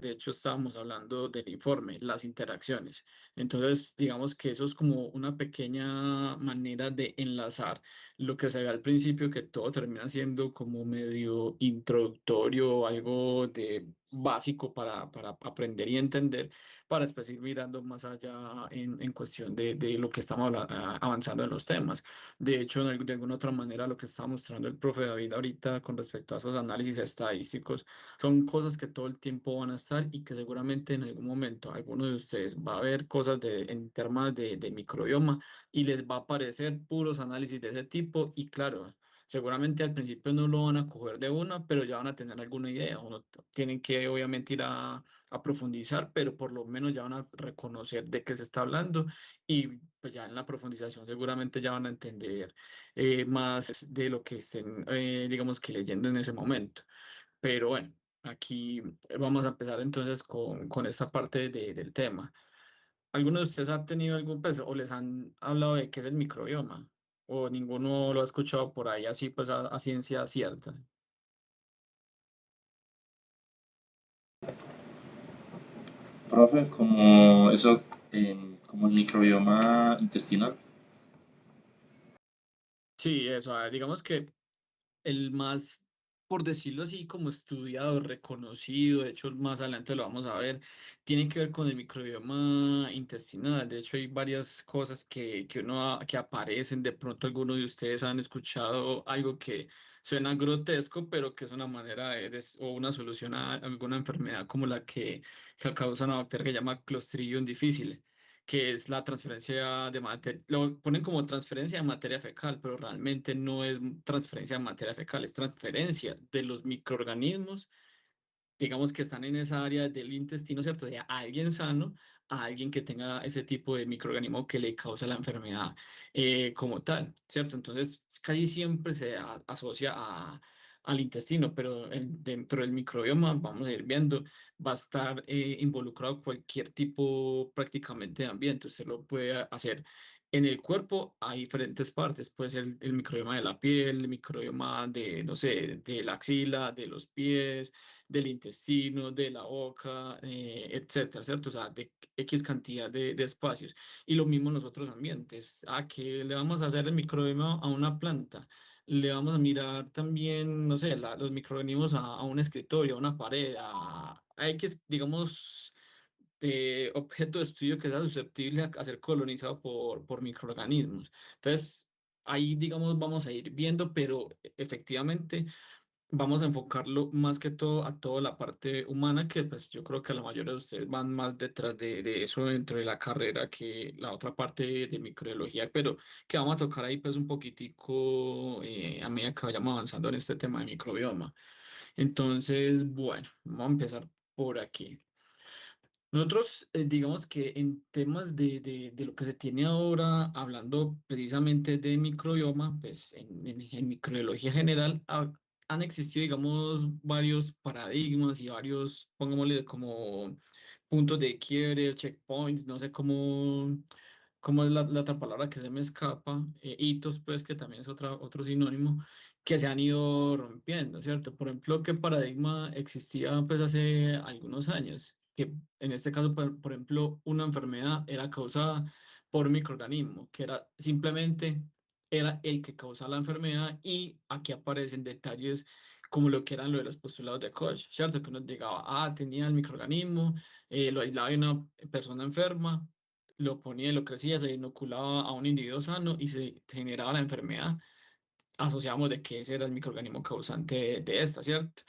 de hecho estábamos hablando del informe, las interacciones. Entonces, digamos que eso es como una pequeña manera de enlazar lo que se ve al principio, que todo termina siendo como medio introductorio, algo de básico para aprender y entender, para después ir mirando más allá en cuestión de lo que estamos avanzando en los temas. De hecho, de alguna otra manera, lo que está mostrando el profe David ahorita con respecto a esos análisis estadísticos son cosas que todo el tiempo van a estar y que seguramente en algún momento alguno de ustedes va a ver cosas en temas de microbioma y les va a aparecer puros análisis de ese tipo y claro. Seguramente al principio no lo van a coger de una, pero ya van a tener alguna idea. Uno tienen que obviamente ir a profundizar, pero por lo menos ya van a reconocer de qué se está hablando y pues ya en la profundización seguramente ya van a entender más de lo que estén, digamos que leyendo en ese momento. Pero bueno, aquí vamos a empezar entonces con esta parte del tema. ¿Alguno de ustedes ha tenido algún peso o les han hablado de qué es el microbioma? ¿O ninguno lo ha escuchado por ahí así pues a ciencia cierta? Profe, como eso, como el microbioma intestinal. Sí, eso, digamos que el más, por decirlo así, como estudiado, reconocido, de hecho más adelante lo vamos a ver, tiene que ver con el microbioma intestinal. De hecho, hay varias cosas que aparecen. De pronto algunos de ustedes han escuchado algo que suena grotesco, pero que es una manera o una solución a alguna enfermedad como la que causa una bacteria que se llama Clostridium difficile, que es la transferencia de materia, lo ponen como transferencia de materia fecal, pero realmente no es transferencia de materia fecal, es transferencia de los microorganismos, digamos que están en esa área del intestino, ¿cierto? De alguien sano a alguien que tenga ese tipo de microorganismo que le causa la enfermedad como tal, ¿cierto? Entonces, casi siempre se asocia al intestino, pero dentro del microbioma, vamos a ir viendo, va a estar involucrado cualquier tipo prácticamente de ambiente. Usted lo puede hacer. En el cuerpo hay diferentes partes, puede ser el microbioma de la piel, el microbioma de, no sé, de la axila, de los pies, del intestino, de la boca, etcétera, ¿cierto? O sea, de X cantidad de espacios. Y lo mismo en los otros ambientes. ¿A qué le vamos a hacer el microbioma a una planta? Le vamos a mirar también, no sé, los microorganismos a un escritorio, a una pared, a X, digamos, de objeto de estudio que sea susceptible a ser colonizado por microorganismos. Entonces, ahí, digamos, vamos a ir viendo, pero efectivamente vamos a enfocarlo más que todo a toda la parte humana, que pues yo creo que la mayoría de ustedes van más detrás de eso dentro de la carrera que la otra parte de microbiología, pero que vamos a tocar ahí pues un poquitico a medida que vayamos avanzando en este tema de microbioma. Entonces, bueno, vamos a empezar por aquí. Nosotros, digamos que en temas de lo que se tiene ahora, hablando precisamente de microbioma, pues en microbiología general han existido, digamos, varios paradigmas y varios, pongámosle como puntos de quiebre, checkpoints, no sé cómo es la otra palabra que se me escapa, hitos, pues que también es otro sinónimo, que se han ido rompiendo, ¿cierto? Por ejemplo, ¿qué paradigma existía pues hace algunos años? Que en este caso, por ejemplo, una enfermedad era causada por un microorganismo, que era simplemente era el que causa la enfermedad y aquí aparecen detalles como lo que eran lo de los postulados de Koch, ¿cierto? Que uno llegaba, tenía el microorganismo, lo aislaba de una persona enferma, lo ponía, lo crecía, se inoculaba a un individuo sano y se generaba la enfermedad. Asociamos de que ese era el microorganismo causante de esta, ¿cierto?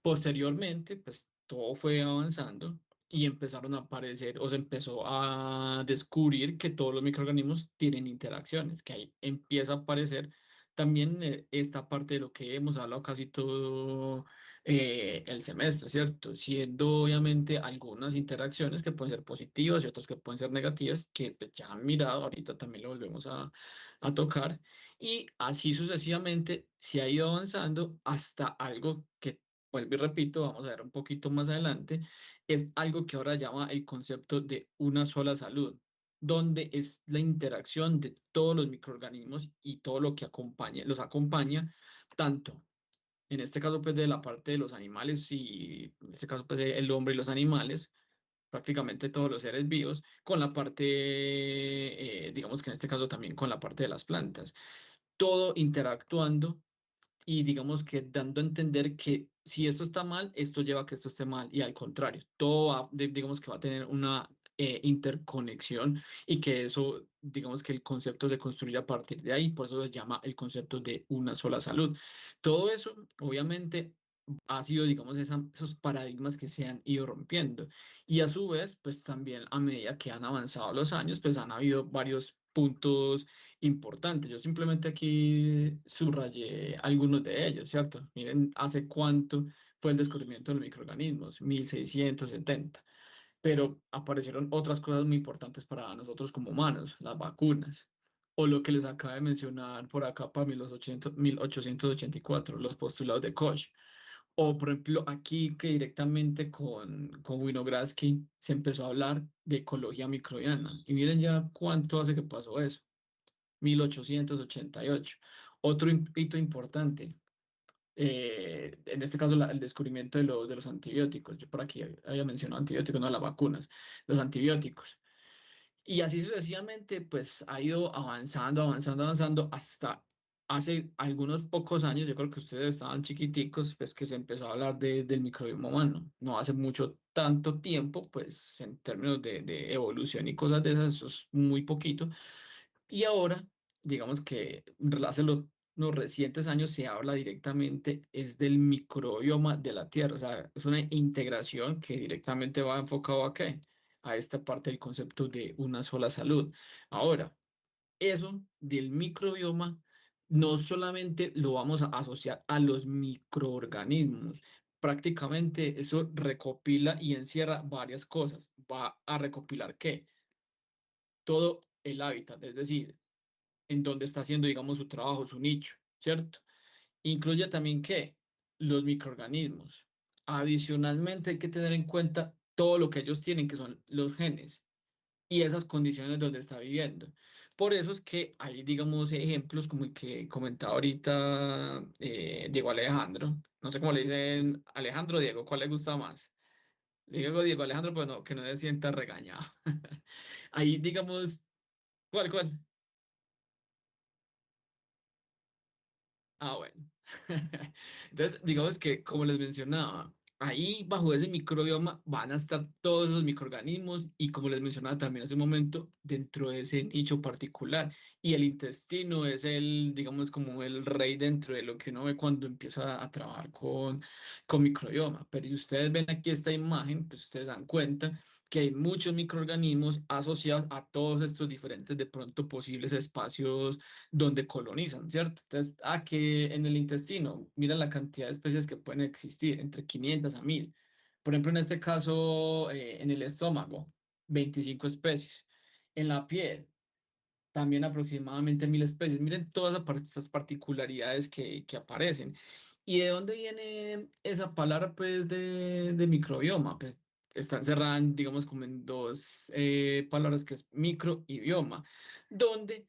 Posteriormente, pues todo fue avanzando y empezaron a aparecer o se empezó a descubrir que todos los microorganismos tienen interacciones, que ahí empieza a aparecer también esta parte de lo que hemos hablado casi todo el semestre, ¿cierto? Siendo obviamente algunas interacciones que pueden ser positivas y otras que pueden ser negativas, que pues, ya han mirado, ahorita también lo volvemos a tocar, y así sucesivamente se ha ido avanzando hasta algo que vuelvo y repito, vamos a ver un poquito más adelante, es algo que ahora llama el concepto de una sola salud, donde es la interacción de todos los microorganismos y todo lo que los acompaña, tanto en este caso pues de la parte de los animales y en este caso pues el hombre y los animales, prácticamente todos los seres vivos, con la parte, digamos que en este caso también con la parte de las plantas, todo interactuando y digamos que dando a entender que si esto está mal, esto lleva a que esto esté mal y al contrario, todo digamos que va a tener una interconexión y que eso, digamos que el concepto se construye a partir de ahí, por eso se llama el concepto de una sola salud. Todo eso, obviamente, ha sido, digamos, esos paradigmas que se han ido rompiendo. Y a su vez, pues también a medida que han avanzado los años, pues han habido varios puntos importante. Yo simplemente aquí subrayé algunos de ellos, ¿cierto? Miren, ¿hace cuánto fue el descubrimiento de los microorganismos? 1670. Pero aparecieron otras cosas muy importantes para nosotros como humanos, las vacunas. O lo que les acabo de mencionar por acá para 1884 los postulados de Koch. O, por ejemplo, aquí que directamente con Winogradsky se empezó a hablar de ecología microbiana. Y miren ya cuánto hace que pasó eso. 1888. Otro hito importante, en este caso el descubrimiento de los antibióticos. Yo por aquí había mencionado antibióticos, no las vacunas, los antibióticos. Y así sucesivamente, pues ha ido avanzando, avanzando, avanzando hasta hace algunos pocos años, yo creo que ustedes estaban chiquiticos, pues que se empezó a hablar del microbioma humano. No hace mucho, tanto tiempo, pues en términos de evolución y cosas de esas, eso es muy poquito. Y ahora, digamos que hace los recientes años se habla directamente es del microbioma de la Tierra, o sea, es una integración que directamente va enfocado a qué, a esta parte del concepto de una sola salud. Ahora, eso del microbioma no solamente lo vamos a asociar a los microorganismos, prácticamente eso recopila y encierra varias cosas. Va a recopilar qué, todo el hábitat, es decir, en donde está haciendo, digamos, su trabajo, su nicho, ¿cierto? Incluye también que los microorganismos. Adicionalmente, hay que tener en cuenta todo lo que ellos tienen, que son los genes y esas condiciones donde está viviendo. Por eso es que hay, digamos, ejemplos como el que comentaba ahorita Diego Alejandro. No sé cómo le dicen Alejandro o Diego, ¿cuál le gusta más? Le digo Diego Alejandro, pero no, que no se sienta regañado. Ahí, digamos, ¿cuál? Ah, bueno. Entonces, digamos que, como les mencionaba, ahí bajo ese microbioma van a estar todos esos microorganismos y, como les mencionaba también hace un momento, dentro de ese nicho particular. Y el intestino es el, digamos, como el rey dentro de lo que uno ve cuando empieza a trabajar con microbioma. Pero si ustedes ven aquí esta imagen, pues ustedes dan cuenta que hay muchos microorganismos asociados a todos estos diferentes, de pronto, posibles espacios donde colonizan, ¿cierto? Entonces, que en el intestino, mira la cantidad de especies que pueden existir, entre 500 a 1000. Por ejemplo, en este caso, en el estómago, 25 especies. En la piel, también aproximadamente 1000 especies. Miren todas estas particularidades que aparecen. ¿Y de dónde viene esa palabra, pues, de microbioma? Pues está encerrada, digamos, como en dos palabras que es micro y bioma, donde,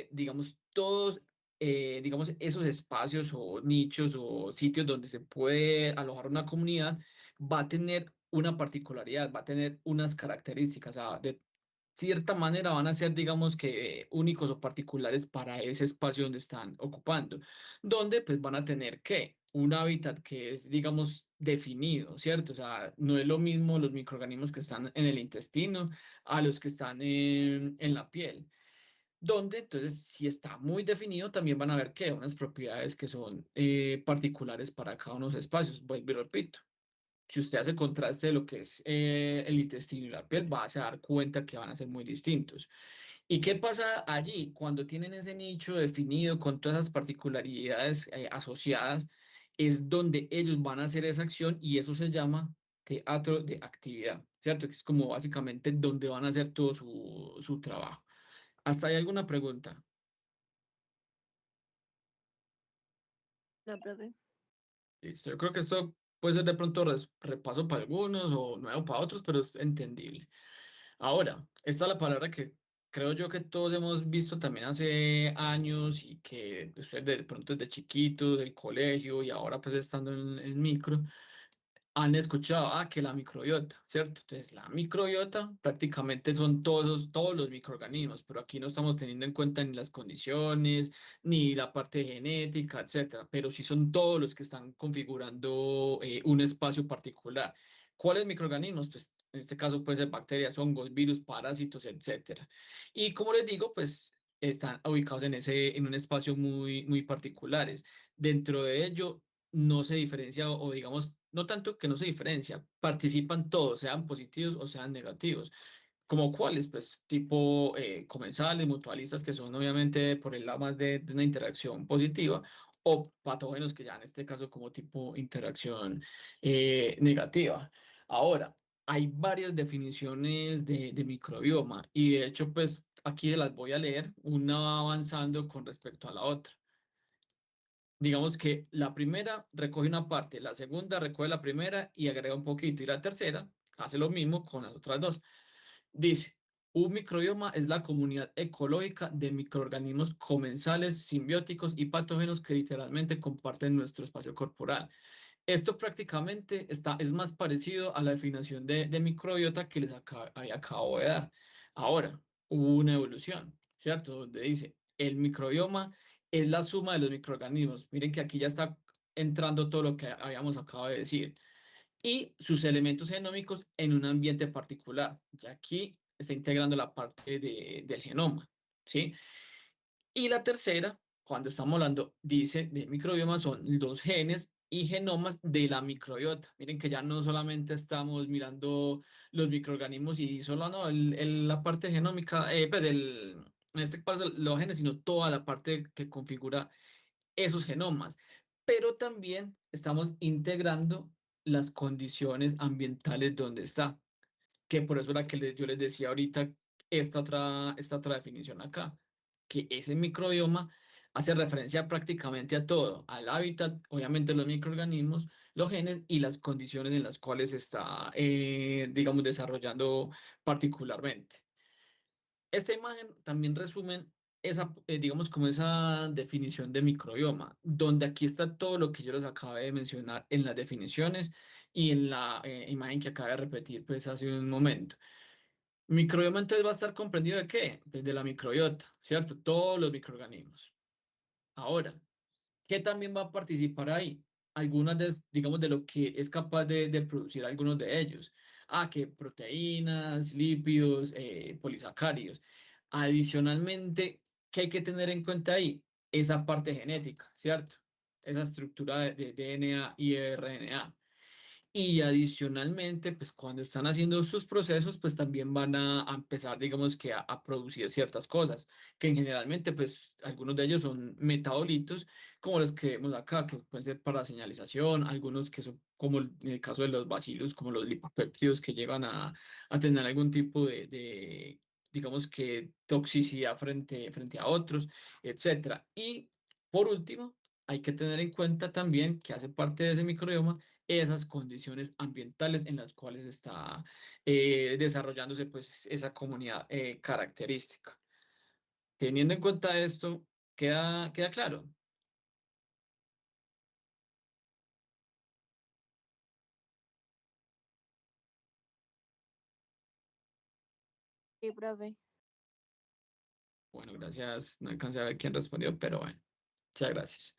digamos, todos, digamos, esos espacios o nichos o sitios donde se puede alojar una comunidad va a tener una particularidad, va a tener unas características, de cierta manera van a ser, digamos que, únicos o particulares para ese espacio donde están ocupando, donde pues van a tener que un hábitat que es, digamos, definido, ¿cierto? O sea, no es lo mismo los microorganismos que están en el intestino a los que están en la piel. Donde, entonces, si está muy definido, también van a ver que unas propiedades que son particulares para cada uno de los espacios. Vuelvo y repito, si usted hace contraste de lo que es el intestino y la piel, va a se dar cuenta que van a ser muy distintos. ¿Y qué pasa allí? Cuando tienen ese nicho definido con todas esas particularidades asociadas, es donde ellos van a hacer esa acción y eso se llama teatro de actividad, ¿cierto? Que es como básicamente donde van a hacer todo su trabajo. ¿Hasta ahí alguna pregunta? No, profe. Listo. Yo creo que esto puede ser de pronto repaso para algunos o nuevo para otros, pero es entendible. Ahora, esta es la palabra que creo yo que todos hemos visto también hace años y que ustedes de pronto desde chiquitos, del colegio y ahora pues estando en micro, han escuchado que la microbiota, ¿cierto? Entonces, la microbiota prácticamente son todos los microorganismos, pero aquí no estamos teniendo en cuenta ni las condiciones, ni la parte genética, etcétera, pero sí son todos los que están configurando un espacio particular. ¿Cuáles microorganismos? Pues en este caso puede ser bacterias, hongos, virus, parásitos, etcétera. Y como les digo, pues están ubicados en un espacio muy particulares. Dentro de ello no se diferencia o digamos, no tanto que no se diferencia, participan todos, sean positivos o sean negativos. ¿Como cuáles? Pues tipo comensales, mutualistas, que son obviamente por el lado más de una interacción positiva, o patógenos que ya en este caso como tipo interacción negativa. Ahora, hay varias definiciones de microbioma y de hecho pues aquí las voy a leer, una va avanzando con respecto a la otra. Digamos que la primera recoge una parte, la segunda recoge la primera y agrega un poquito, y la tercera hace lo mismo con las otras dos. Dice, un microbioma es la comunidad ecológica de microorganismos comensales, simbióticos y patógenos que literalmente comparten nuestro espacio corporal. Esto prácticamente es más parecido a la definición de microbiota que acabo de dar. Ahora, hubo una evolución, ¿cierto? Donde dice, el microbioma es la suma de los microorganismos. Miren que aquí ya está entrando todo lo que habíamos acabado de decir. Y sus elementos genómicos en un ambiente particular. Ya aquí está integrando la parte del genoma, ¿sí? Y la tercera, cuando estamos hablando, dice, de microbioma, son los genes y genomas de la microbiota. Miren que ya no solamente estamos mirando los microorganismos y solo no, la parte genómica, pues en este caso los genes, sino toda la parte que configura esos genomas. Pero también estamos integrando las condiciones ambientales donde está, que por eso la que yo les decía ahorita, esta otra definición acá, que ese microbioma hace referencia prácticamente a todo, al hábitat, obviamente los microorganismos, los genes y las condiciones en las cuales se está, digamos, desarrollando particularmente. Esta imagen también resumen esa, digamos, como esa definición de microbioma, donde aquí está todo lo que yo les acabé de mencionar en las definiciones y en la imagen que acabé de repetir pues hace un momento. Microbioma entonces va a estar comprendido de qué? Desde la microbiota, ¿cierto? Todos los microorganismos. Ahora, ¿qué también va a participar ahí? Algunas digamos, de lo que es capaz de producir algunos de ellos. Que proteínas, lípidos, polisacáridos. Adicionalmente, ¿qué hay que tener en cuenta ahí? Esa parte genética, ¿cierto? Esa estructura de DNA y RNA. Y adicionalmente, pues cuando están haciendo sus procesos, pues también van a empezar, digamos que a producir ciertas cosas, que generalmente, pues algunos de ellos son metabolitos, como los que vemos acá, que pueden ser para señalización, algunos que son, como en el caso de los bacilos, como los lipopéptidos que llegan a tener algún tipo digamos que, toxicidad frente a otros, etcétera. Y por último, hay que tener en cuenta también que hace parte de ese microbioma esas condiciones ambientales en las cuales está desarrollándose pues esa comunidad característica. Teniendo en cuenta esto, queda claro. Sí, profe. Bueno, gracias. No alcancé a ver quién respondió, pero bueno, muchas gracias.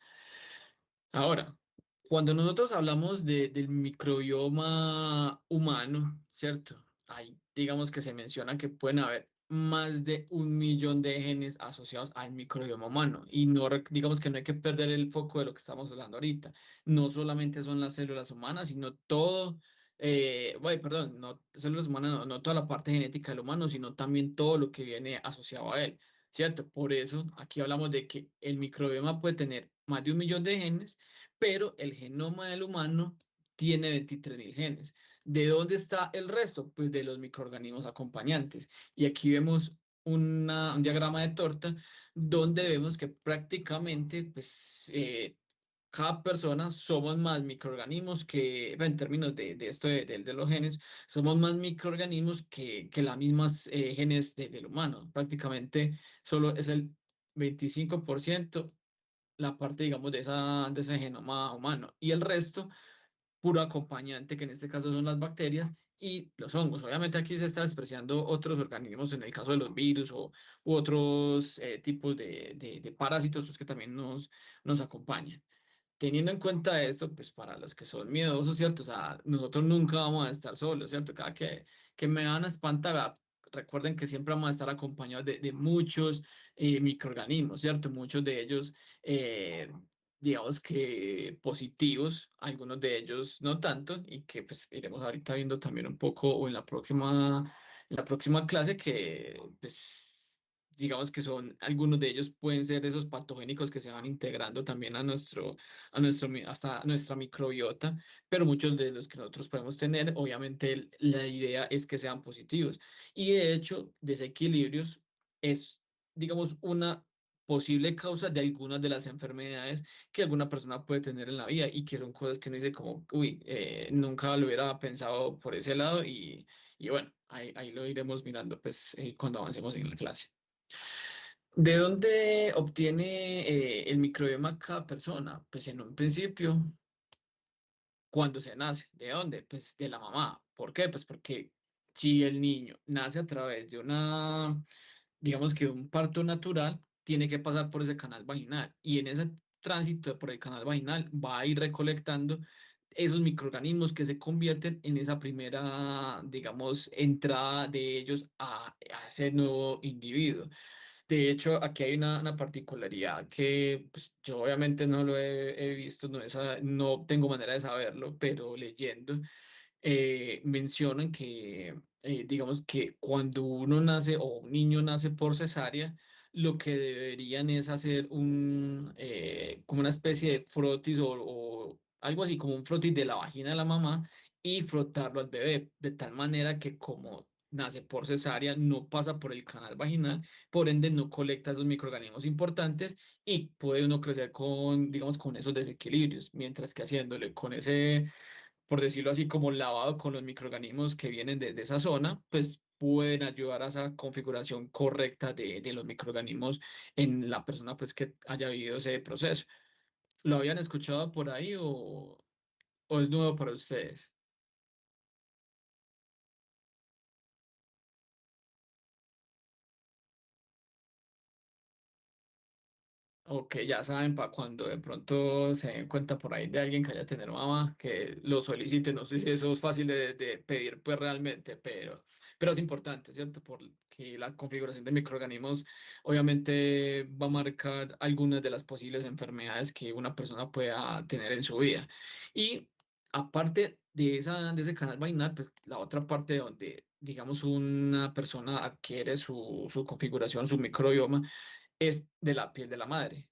Ahora, cuando nosotros hablamos del microbioma humano, ¿cierto? Ahí digamos que se menciona que pueden haber más de 1 millón de genes asociados al microbioma humano. Y no, digamos que no hay que perder el foco de lo que estamos hablando ahorita. No solamente son las células humanas, sino todo, bueno, perdón, no células humanas, no toda la parte genética del humano, sino también todo lo que viene asociado a él, ¿cierto? Por eso aquí hablamos de que el microbioma puede tener más de 1 millón de genes, pero el genoma del humano tiene 23.000 genes. ¿De dónde está el resto? Pues de los microorganismos acompañantes. Y aquí vemos un diagrama de torta donde vemos que prácticamente pues, cada persona somos más microorganismos que, bueno, en términos de esto de los genes, somos más microorganismos que las mismas genes del humano. Prácticamente solo es el 25% la parte, digamos, de ese genoma humano. Y el resto puro acompañante, que en este caso son las bacterias y los hongos. Obviamente aquí se está despreciando otros organismos, en el caso de los virus u otros tipos de parásitos pues, que también nos acompañan. Teniendo en cuenta esto, pues para los que son miedosos, ¿cierto? O sea, nosotros nunca vamos a estar solos, ¿cierto? Cada que me van a espantar, recuerden que siempre vamos a estar acompañados de muchos microorganismos, ¿cierto? Muchos de ellos, digamos que positivos, algunos de ellos no tanto, y que pues iremos ahorita viendo también un poco o en la próxima clase que pues digamos que son algunos de ellos pueden ser esos patogénicos que se van integrando también hasta nuestra microbiota, pero muchos de los que nosotros podemos tener, obviamente la idea es que sean positivos. Y de hecho, desequilibrios es, digamos, una posible causa de algunas de las enfermedades que alguna persona puede tener en la vida y que son cosas que uno dice como, uy, nunca lo hubiera pensado por ese lado y bueno, ahí lo iremos mirando pues cuando avancemos en la clase. ¿De dónde obtiene el microbioma cada persona? Pues en un principio, cuando se nace. ¿De dónde? Pues de la mamá. ¿Por qué? Pues porque si el niño nace a través de digamos que un parto natural, tiene que pasar por ese canal vaginal y en ese tránsito por el canal vaginal va a ir recolectando esos microorganismos que se convierten en esa primera, digamos, entrada de ellos a ese nuevo individuo. De hecho, aquí hay una particularidad que pues, yo obviamente no lo he visto, no tengo manera de saberlo, pero leyendo mencionan que, digamos que cuando uno nace o un niño nace por cesárea, lo que deberían es hacer como una especie de frotis o algo así como un frotis de la vagina de la mamá y frotarlo al bebé, de tal manera que como nace por cesárea, no pasa por el canal vaginal, por ende no colecta esos microorganismos importantes y puede uno crecer con, digamos, con esos desequilibrios, mientras que haciéndole con ese por decirlo así, como lavado con los microorganismos que vienen de esa zona, pues pueden ayudar a esa configuración correcta de los microorganismos en la persona pues que haya vivido ese proceso. ¿Lo habían escuchado por ahí o es nuevo para ustedes? Ok, ya saben, para cuando de pronto se den cuenta por ahí de alguien que haya tener mamá, que lo solicite. No sé si eso es fácil de pedir, pues realmente, pero es importante, ¿cierto? Porque la configuración de microorganismos obviamente va a marcar algunas de las posibles enfermedades que una persona pueda tener en su vida. Y aparte de ese canal vaginal, pues la otra parte donde, digamos, una persona adquiere su configuración, su microbioma es de la piel de la madre.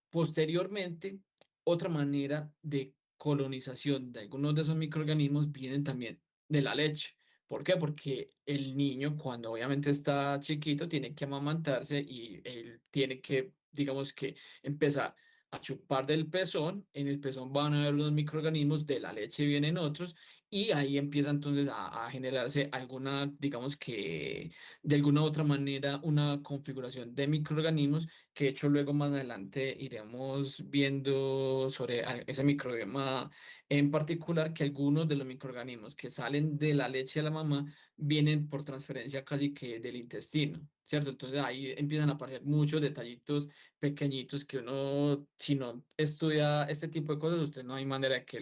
Posteriormente, otra manera de colonización de algunos de esos microorganismos vienen también de la leche. ¿Por qué? Porque el niño, cuando obviamente está chiquito, tiene que amamantarse y él tiene que, digamos que, empezar a chupar del pezón. En el pezón van a haber unos microorganismos, de la leche vienen otros, y ahí empieza entonces a generarse alguna, digamos que, de alguna u otra manera, una configuración de microorganismos que de hecho luego más adelante iremos viendo sobre ese microbioma en particular, que algunos de los microorganismos que salen de la leche de la mamá vienen por transferencia casi que del intestino, ¿cierto? Entonces ahí empiezan a aparecer muchos detallitos pequeñitos que uno, si no estudia este tipo de cosas, usted no hay manera de que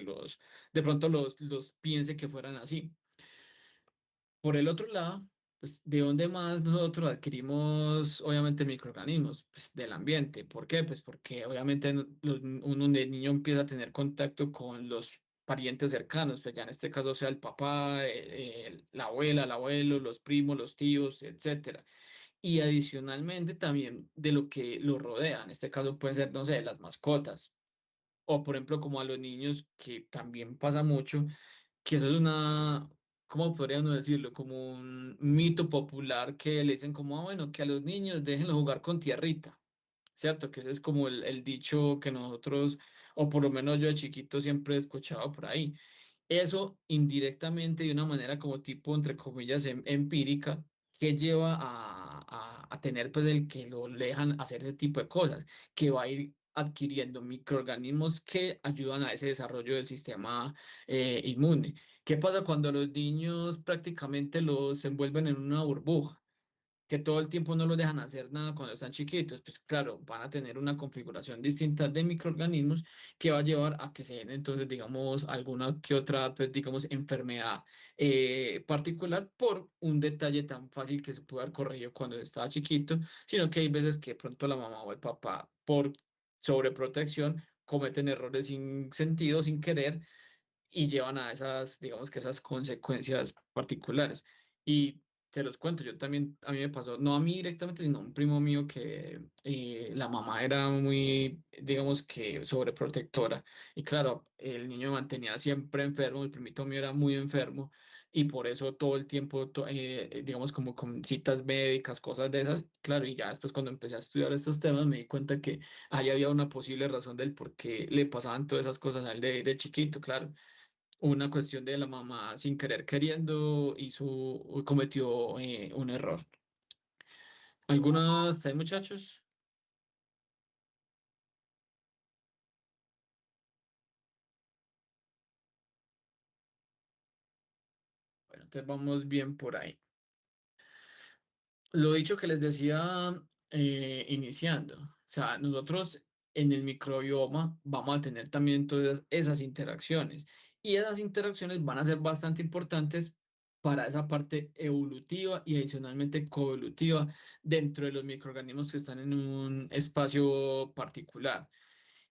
de pronto los piense que fueran así. Por el otro lado, pues, ¿de dónde más nosotros adquirimos, obviamente, microorganismos? Pues del ambiente. ¿Por qué? Pues porque obviamente uno de niño empieza a tener contacto con los parientes cercanos, pues ya en este caso sea el papá, la abuela, el abuelo, los primos, los tíos, etcétera. Y adicionalmente también de lo que lo rodea. En este caso pueden ser, no sé, las mascotas. O por ejemplo, como a los niños, que también pasa mucho que eso es ¿cómo podríamos decirlo? Como un mito popular que le dicen como, bueno, que a los niños déjenlos jugar con tierrita, ¿cierto? Que ese es como el dicho que nosotros o por lo menos yo de chiquito siempre he escuchado por ahí. Eso indirectamente, de una manera como tipo, entre comillas, empírica, que lleva a tener pues el que lo dejan hacer ese tipo de cosas, que va a ir adquiriendo microorganismos que ayudan a ese desarrollo del sistema inmune. ¿Qué pasa cuando los niños prácticamente los envuelven en una burbuja? Que todo el tiempo no los dejan hacer nada cuando están chiquitos, pues claro, van a tener una configuración distinta de microorganismos que va a llevar a que se den entonces, digamos, alguna que otra, pues digamos, enfermedad particular por un detalle tan fácil que se puede haber corregido cuando estaba chiquito, sino que hay veces que de pronto la mamá o el papá, por sobreprotección, cometen errores sin sentido, sin querer y llevan a esas, digamos que esas consecuencias particulares. Y te los cuento, yo también, a mí me pasó, no a mí directamente, sino a un primo mío que la mamá era muy, digamos que sobreprotectora. Y claro, el niño me mantenía siempre enfermo, el primito mío era muy enfermo. Y por eso todo el tiempo, digamos, como con citas médicas, cosas de esas. Claro, y ya después cuando empecé a estudiar estos temas me di cuenta que ahí había una posible razón del por qué le pasaban todas esas cosas a él de chiquito, claro una cuestión de la mamá sin querer queriendo cometió un error. ¿Algunas de muchachos? Bueno, entonces vamos bien por ahí. Lo dicho que les decía iniciando, o sea, nosotros en el microbioma vamos a tener también todas esas interacciones y esas interacciones van a ser bastante importantes para esa parte evolutiva y adicionalmente coevolutiva dentro de los microorganismos que están en un espacio particular.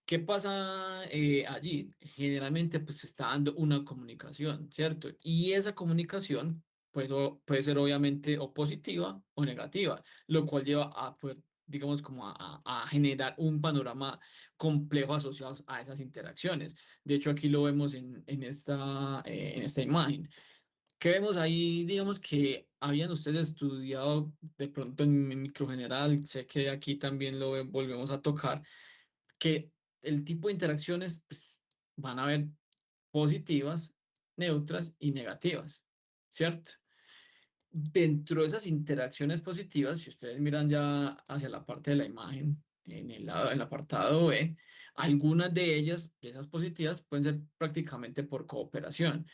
¿Qué pasa allí? Generalmente pues se está dando una comunicación, ¿cierto? Y esa comunicación pues, puede ser obviamente o positiva o negativa, lo cual lleva a poder, digamos, como a generar un panorama complejo asociado a esas interacciones. De hecho, aquí lo vemos en esta imagen. ¿Qué vemos ahí? Digamos que habían ustedes estudiado de pronto en microgeneral, sé que aquí también volvemos a tocar que el tipo de interacciones pues, van a haber positivas, neutras y negativas, ¿cierto? Dentro de esas interacciones positivas, si ustedes miran ya hacia la parte de la imagen, en el apartado B, algunas de ellas, de esas positivas, pueden ser prácticamente por cooperación.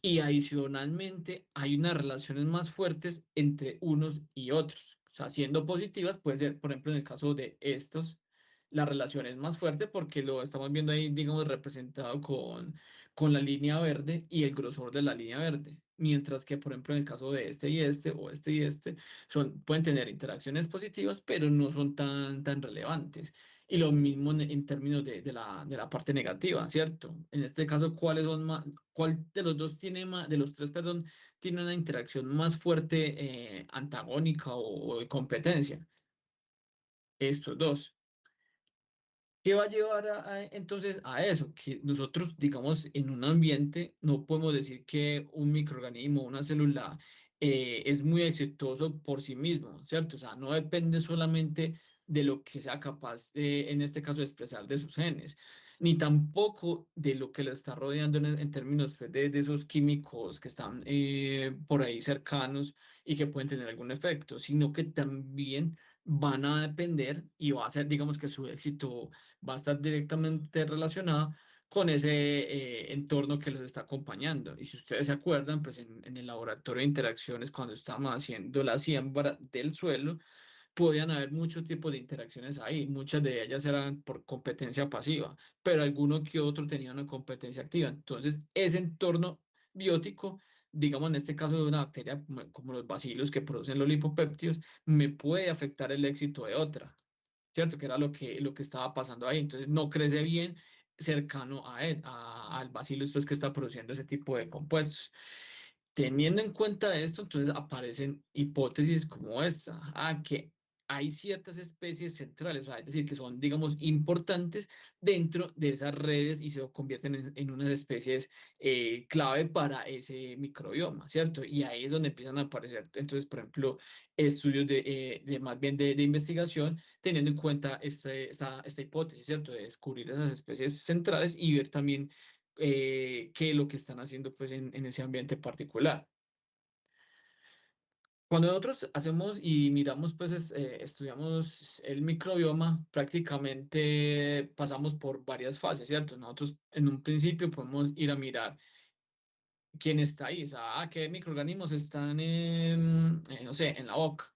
Y adicionalmente hay unas relaciones más fuertes entre unos y otros. O sea, siendo positivas, puede ser, por ejemplo, en el caso de estos, la relación es más fuerte porque lo estamos viendo ahí, digamos, representado con la línea verde y el grosor de la línea verde. Mientras que, por ejemplo, en el caso de este y este, o este y este, pueden tener interacciones positivas, pero no son tan relevantes. Y lo mismo en términos de la parte negativa, ¿cierto? En este caso, ¿cuáles son más, cuál de los dos tiene más, de los tres, perdón, tiene una interacción más fuerte, antagónica o de competencia? Estos dos. ¿Qué va a llevar entonces a eso? Que nosotros, digamos, en un ambiente no podemos decir que un microorganismo, una célula, es muy exitoso por sí mismo, ¿cierto? O sea, no depende solamente de lo que sea capaz de, en este caso, de expresar de sus genes, ni tampoco de lo que lo está rodeando en términos pues, de esos químicos que están por ahí cercanos y que pueden tener algún efecto, sino que también van a depender y va a ser, digamos, que su éxito va a estar directamente relacionada con ese entorno que los está acompañando. Y si ustedes se acuerdan, pues en el laboratorio de interacciones, cuando estábamos haciendo la siembra del suelo, podían haber muchos tipos de interacciones ahí. Muchas de ellas eran por competencia pasiva, pero alguno que otro tenía una competencia activa. Entonces, ese entorno biótico, digamos en este caso de una bacteria como los bacilos que producen los lipopéptidos, me puede afectar el éxito de otra. ¿Cierto? Que era lo que estaba pasando ahí. Entonces no crece bien cercano a él, al bacillus pues, que está produciendo ese tipo de compuestos. Teniendo en cuenta esto, entonces aparecen hipótesis como esta, que hay ciertas especies centrales, o sea, es decir, que son, digamos, importantes dentro de esas redes y se convierten en unas especies clave para ese microbioma, ¿cierto? Y ahí es donde empiezan a aparecer, entonces, por ejemplo, estudios de más bien de investigación, teniendo en cuenta esta hipótesis, ¿cierto? De descubrir esas especies centrales y ver también qué es lo que están haciendo, pues, en ese ambiente particular. Cuando nosotros hacemos y miramos, pues estudiamos el microbioma, prácticamente pasamos por varias fases, ¿cierto? Nosotros en un principio podemos ir a mirar quién está ahí, o sea, qué microorganismos están no sé, en la boca.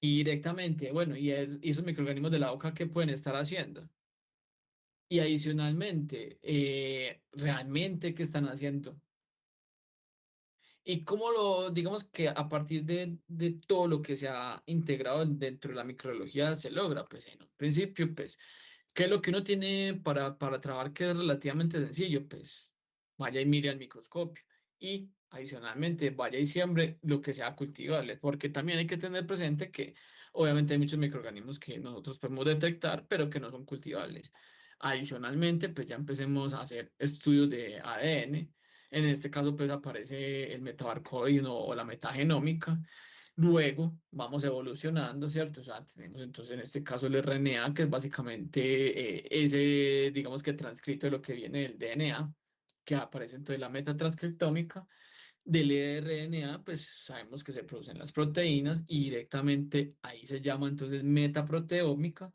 Y directamente, bueno, y esos microorganismos de la boca, ¿qué pueden estar haciendo? Y adicionalmente, realmente, ¿qué están haciendo? Y cómo digamos que a partir de todo lo que se ha integrado dentro de la microbiología se logra, pues en un principio, pues, ¿qué es lo que uno tiene para trabajar que es relativamente sencillo? Pues vaya y mire al microscopio y adicionalmente vaya y siembre lo que sea cultivable, porque también hay que tener presente que obviamente hay muchos microorganismos que nosotros podemos detectar, pero que no son cultivables. Adicionalmente, pues ya empecemos a hacer estudios de ADN. En este caso, pues aparece el metabarcoding o la metagenómica. Luego vamos evolucionando, ¿cierto? O sea, tenemos entonces en este caso el RNA, que es básicamente ese, digamos que transcrito de lo que viene del DNA, que aparece entonces la metatranscriptómica. Del RNA, pues sabemos que se producen las proteínas y directamente ahí se llama entonces metaproteómica.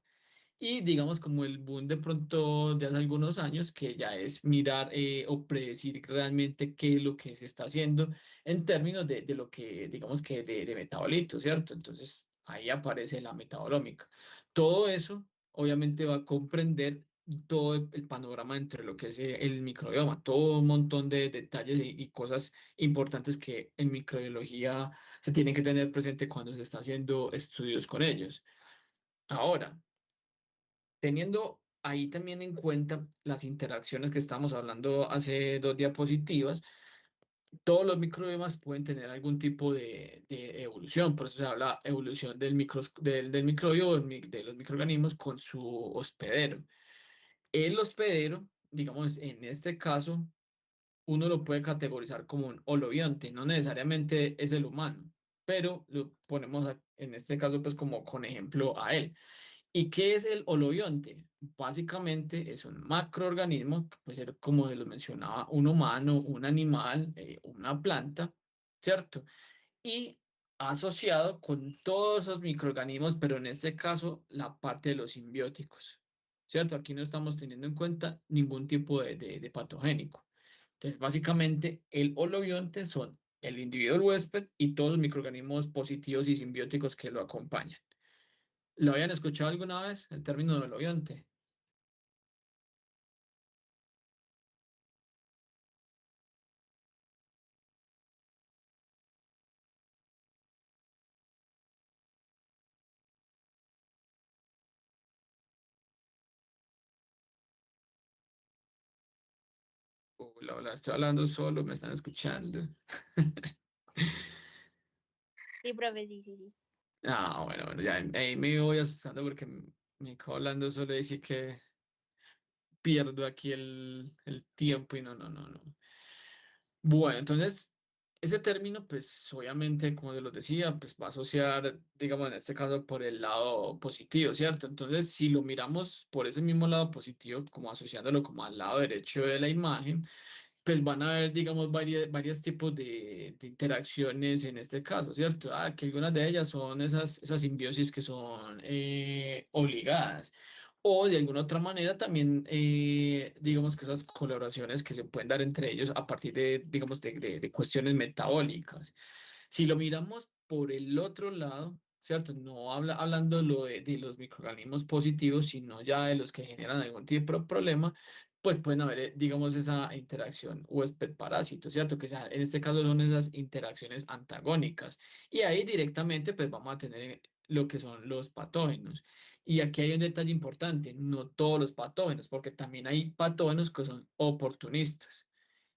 Y digamos como el boom de pronto de hace algunos años, que ya es mirar o predecir realmente qué es lo que se está haciendo en términos de lo que, digamos que de metabolitos, ¿cierto? Entonces ahí aparece la metabolómica. Todo eso obviamente va a comprender todo el panorama entre lo que es el microbioma, todo un montón de detalles y cosas importantes que en microbiología se tienen que tener presente cuando se está haciendo estudios con ellos. Ahora, teniendo ahí también en cuenta las interacciones que estamos hablando hace dos diapositivas, todos los microbiomas pueden tener algún tipo de evolución, por eso se habla evolución del microbio, de los microorganismos con su hospedero. El hospedero, digamos, en este caso, uno lo puede categorizar como un holobionte, no necesariamente es el humano, pero lo ponemos en este caso pues como con ejemplo a él. ¿Y qué es el holobionte? Básicamente es un macroorganismo, que puede ser como se lo mencionaba, un humano, un animal, una planta, ¿cierto? Y asociado con todos esos microorganismos, pero en este caso la parte de los simbióticos, ¿cierto? Aquí no estamos teniendo en cuenta ningún tipo de patogénico. Entonces, básicamente, el holobionte son el individuo el huésped y todos los microorganismos positivos y simbióticos que lo acompañan. ¿Lo habían escuchado alguna vez, el término del oyente? Hola, hola, estoy hablando solo, me están escuchando. Sí, profe, sí, sí, sí. Ah, bueno, bueno, ya ahí me voy asustando porque me quedo hablando solo y decir que pierdo aquí el tiempo y no, no, no, no. Bueno, entonces, ese término, pues obviamente, como se los decía, pues va a asociar, digamos, en este caso, por el lado positivo, ¿cierto? Entonces, si lo miramos por ese mismo lado positivo, como asociándolo como al lado derecho de la imagen, pues van a haber, digamos, varios tipos de interacciones en este caso, ¿cierto? Que algunas de ellas son esas simbiosis que son obligadas. O de alguna otra manera también, digamos que esas colaboraciones que se pueden dar entre ellos a partir de, digamos, de cuestiones metabólicas. Si lo miramos por el otro lado, ¿cierto? No hablando de los microorganismos positivos, sino ya de los que generan algún tipo de problema, pues pueden haber, digamos, esa interacción huésped-parásito, ¿cierto? En este caso son esas interacciones antagónicas. Y ahí directamente, pues vamos a tener lo que son los patógenos. Y aquí hay un detalle importante, no todos los patógenos, porque también hay patógenos que son oportunistas.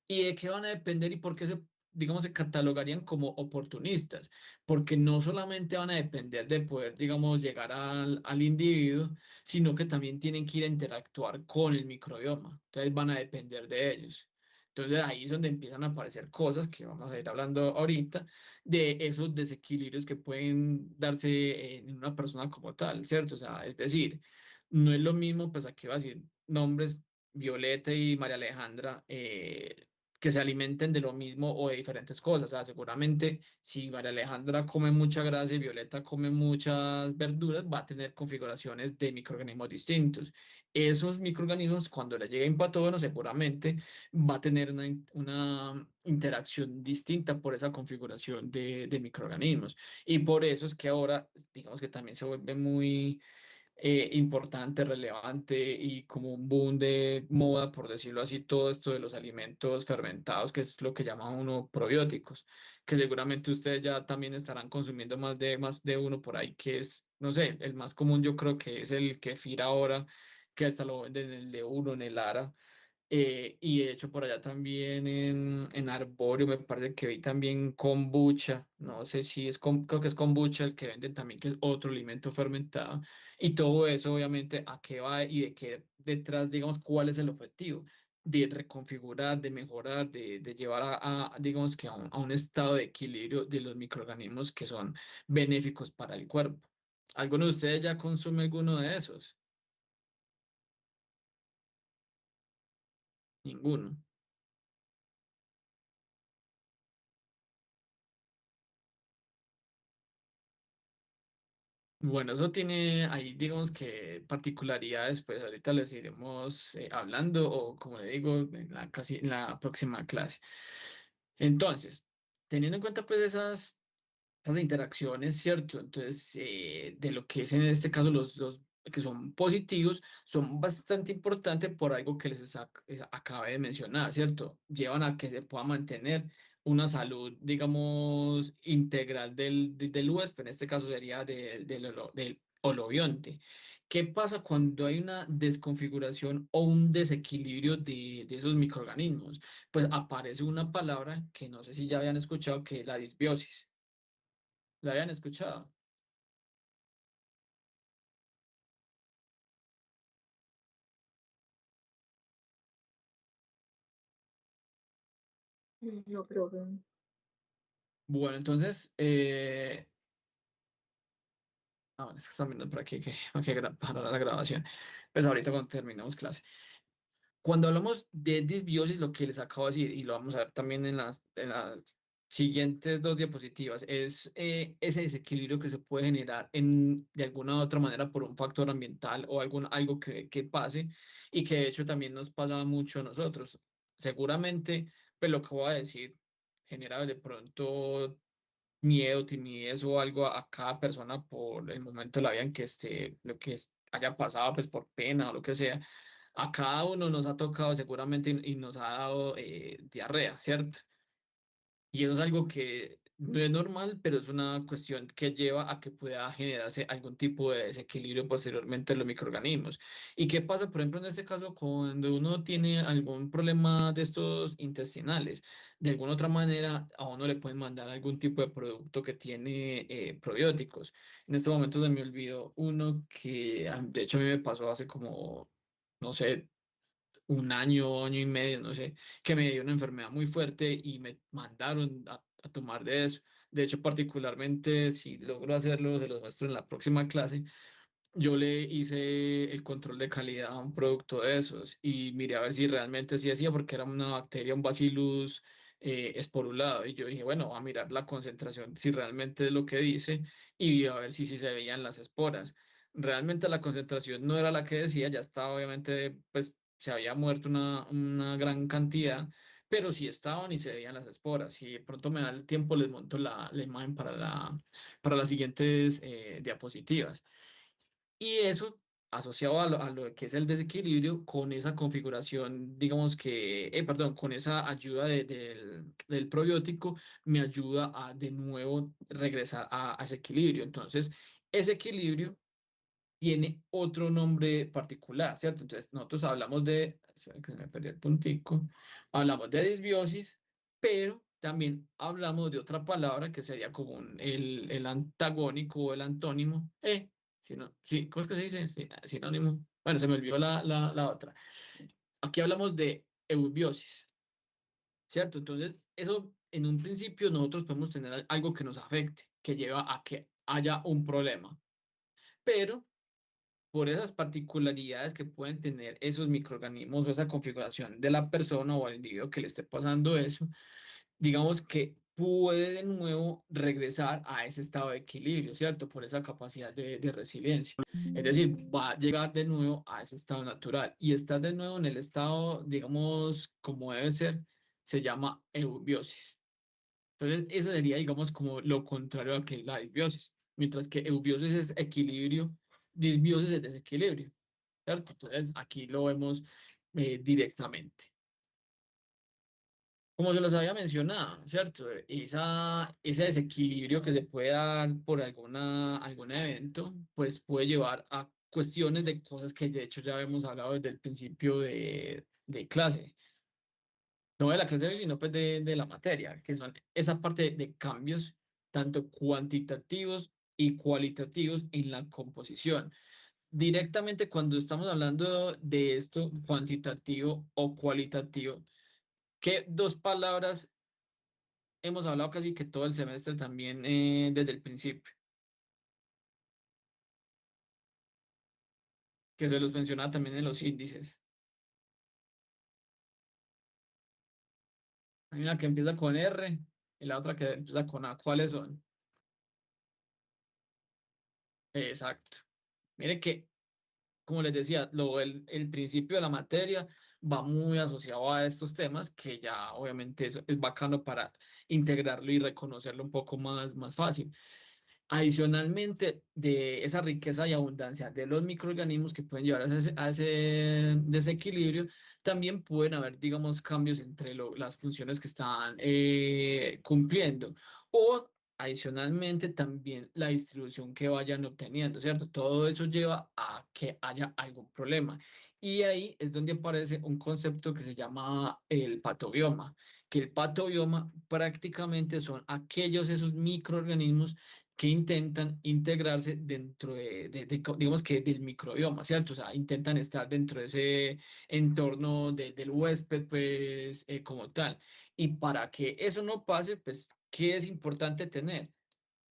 ¿Y de qué van a depender y por qué digamos, se catalogarían como oportunistas, porque no solamente van a depender de poder, digamos, llegar al individuo, sino que también tienen que ir a interactuar con el microbioma. Entonces van a depender de ellos. Entonces ahí es donde empiezan a aparecer cosas que vamos a ir hablando ahorita, de esos desequilibrios que pueden darse en una persona como tal, ¿cierto? O sea, es decir, no es lo mismo, pues aquí va a decir nombres Violeta y María Alejandra, que se alimenten de lo mismo o de diferentes cosas. O sea, seguramente si María Alejandra come mucha grasa y Violeta come muchas verduras, va a tener configuraciones de microorganismos distintos. Esos microorganismos, cuando le lleguen patógenos, seguramente va a tener una interacción distinta por esa configuración de microorganismos. Y por eso es que ahora, digamos que también se vuelve muy importante, relevante y como un boom de moda, por decirlo así, todo esto de los alimentos fermentados, que es lo que llama uno probióticos, que seguramente ustedes ya también estarán consumiendo más de uno por ahí, que es, no sé, el más común yo creo que es el kefir ahora, que hasta lo venden en el de uno, en el Ara. Y de hecho por allá también en Arborio me parece que vi también kombucha, no sé si es, creo que es kombucha el que venden también, que es otro alimento fermentado. Y todo eso obviamente a qué va y de qué detrás, digamos, cuál es el objetivo de reconfigurar, de mejorar, de llevar digamos que a un estado de equilibrio de los microorganismos que son benéficos para el cuerpo. ¿Alguno de ustedes ya consume alguno de esos? Ninguno. Bueno, eso tiene ahí, digamos que particularidades, pues ahorita les iremos hablando o como le digo, en la próxima clase. Entonces, teniendo en cuenta pues esas interacciones, ¿cierto? Entonces, de lo que es en este caso los que son positivos, son bastante importantes por algo que acabé de mencionar, ¿cierto? Llevan a que se pueda mantener una salud, digamos, integral del huésped, en este caso sería del holobionte. ¿Qué pasa cuando hay una desconfiguración o un desequilibrio de esos microorganismos? Pues aparece una palabra que no sé si ya habían escuchado, que es la disbiosis. ¿La habían escuchado? No, profe. Bueno, entonces, bueno, es que están viendo por aquí que hay que parar la grabación. Pues ahorita cuando terminemos clase. Cuando hablamos de disbiosis, lo que les acabo de decir, y lo vamos a ver también en las siguientes dos diapositivas, es ese desequilibrio que se puede generar de alguna u otra manera por un factor ambiental o algo que pase y que de hecho también nos pasa mucho a nosotros. Seguramente, pues lo que voy a decir genera de pronto miedo, timidez o algo a cada persona por el momento de la vida en que esté, lo que haya pasado, pues por pena o lo que sea. A cada uno nos ha tocado seguramente y nos ha dado diarrea, ¿cierto? Y eso es algo que no es normal, pero es una cuestión que lleva a que pueda generarse algún tipo de desequilibrio posteriormente en los microorganismos. ¿Y qué pasa, por ejemplo, en este caso, cuando uno tiene algún problema de estos intestinales? De alguna otra manera, a uno le pueden mandar algún tipo de producto que tiene probióticos. En este momento se me olvidó uno que, de hecho, a mí me pasó hace como, no sé, un año y medio, no sé, que me dio una enfermedad muy fuerte y me mandaron a tomar de eso. De hecho, particularmente, si logro hacerlo, se los muestro en la próxima clase. Yo le hice el control de calidad a un producto de esos y miré a ver si realmente sí hacía, porque era una bacteria, un bacillus esporulado. Y yo dije, bueno, a mirar la concentración, si realmente es lo que dice, y a ver si se veían las esporas. Realmente la concentración no era la que decía, ya estaba obviamente, pues se había muerto una gran cantidad, pero sí estaban y se veían las esporas. Si de pronto me da el tiempo, les monto la imagen para las siguientes diapositivas. Y eso, asociado a lo que es el desequilibrio, con esa configuración, digamos que, perdón, con esa ayuda del probiótico, me ayuda a de nuevo regresar a ese equilibrio. Entonces, ese equilibrio tiene otro nombre particular, ¿cierto? Entonces, nosotros hablamos espera que se me perdió el puntico, hablamos de disbiosis, pero también hablamos de otra palabra que sería como el antagónico o el antónimo. Sí, ¿cómo es que se dice? Sí, sinónimo. Bueno, se me olvidó la otra. Aquí hablamos de eubiosis, ¿cierto? Entonces, eso en un principio nosotros podemos tener algo que nos afecte, que lleva a que haya un problema. Pero por esas particularidades que pueden tener esos microorganismos o esa configuración de la persona o al individuo que le esté pasando eso, digamos que puede de nuevo regresar a ese estado de equilibrio, ¿cierto? Por esa capacidad de resiliencia. Es decir, va a llegar de nuevo a ese estado natural y estar de nuevo en el estado, digamos, como debe ser, se llama eubiosis. Entonces, eso sería, digamos, como lo contrario a que es la disbiosis. Mientras que eubiosis es equilibrio, disbiosis es desequilibrio, ¿cierto? Entonces, aquí lo vemos directamente. Como se los había mencionado, ¿cierto? Ese desequilibrio que se puede dar por algún evento, pues puede llevar a cuestiones de cosas que de hecho ya hemos hablado desde el principio de clase. No de la clase, sino pues de la materia, que son esa parte de cambios, tanto cuantitativos y cualitativos en la composición. Directamente cuando estamos hablando de esto, cuantitativo o cualitativo, ¿qué dos palabras hemos hablado casi que todo el semestre también desde el principio? Que se los mencionaba también en los índices. Hay una que empieza con R y la otra que empieza con A. ¿Cuáles son? Exacto. Mire que como les decía, el principio de la materia va muy asociado a estos temas que ya obviamente es bacano para integrarlo y reconocerlo un poco más fácil. Adicionalmente, de esa riqueza y abundancia de los microorganismos que pueden llevar a ese desequilibrio, también pueden haber, digamos, cambios entre las funciones que están cumpliendo. O adicionalmente, también la distribución que vayan obteniendo, ¿cierto? Todo eso lleva a que haya algún problema. Y ahí es donde aparece un concepto que se llama el patobioma, que el patobioma prácticamente son aquellos esos microorganismos que intentan integrarse dentro digamos que del microbioma, ¿cierto? O sea, intentan estar dentro de ese entorno del huésped, pues, como tal. Y para que eso no pase, pues, ¿qué es importante tener?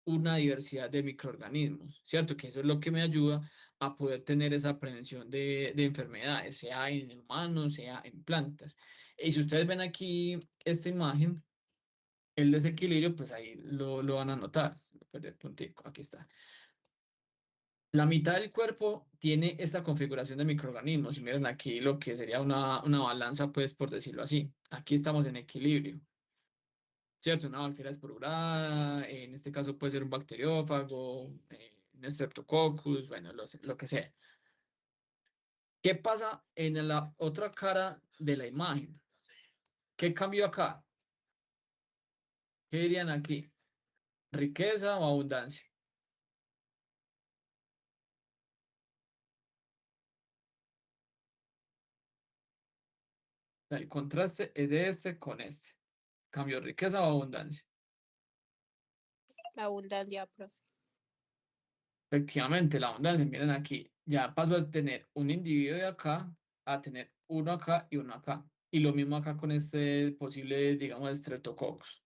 Una diversidad de microorganismos, ¿cierto? Que eso es lo que me ayuda a poder tener esa prevención de enfermedades, sea en humanos, sea en plantas. Y si ustedes ven aquí esta imagen, el desequilibrio, pues ahí lo van a notar. Perder puntico, aquí está. La mitad del cuerpo tiene esta configuración de microorganismos. Y miren aquí lo que sería una balanza, pues por decirlo así. Aquí estamos en equilibrio, ¿cierto? Una bacteria esporulada, en este caso puede ser un bacteriófago, un Streptococcus, bueno, lo que sea. ¿Qué pasa en la otra cara de la imagen? ¿Qué cambió acá? ¿Qué dirían aquí? ¿Riqueza o abundancia? El contraste es de este con este. Cambio riqueza o abundancia. La abundancia, profe. Efectivamente, la abundancia, miren aquí, ya pasó a tener un individuo de acá a tener uno acá y uno acá. Y lo mismo acá con este posible, digamos, Streptococcus.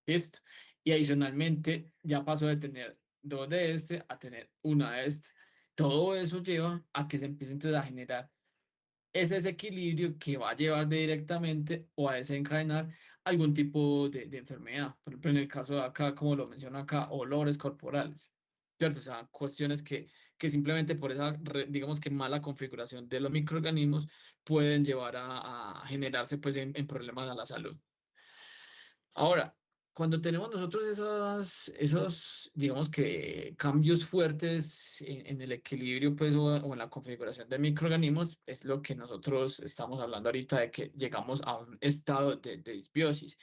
¿Listo? Y adicionalmente, ya pasó de tener dos de este a tener una de este. Todo eso lleva a que se empiece entonces a generar ese desequilibrio que va a llevar directamente o a desencadenar algún tipo de enfermedad. Por ejemplo, en el caso de acá, como lo menciono acá, olores corporales, ¿cierto? O sea, cuestiones que simplemente por esa, digamos que mala configuración de los microorganismos pueden llevar a generarse pues en problemas a la salud. Ahora, cuando tenemos nosotros esos, digamos que cambios fuertes en el equilibrio, pues, o en la configuración de microorganismos, es lo que nosotros estamos hablando ahorita de que llegamos a un estado de disbiosis.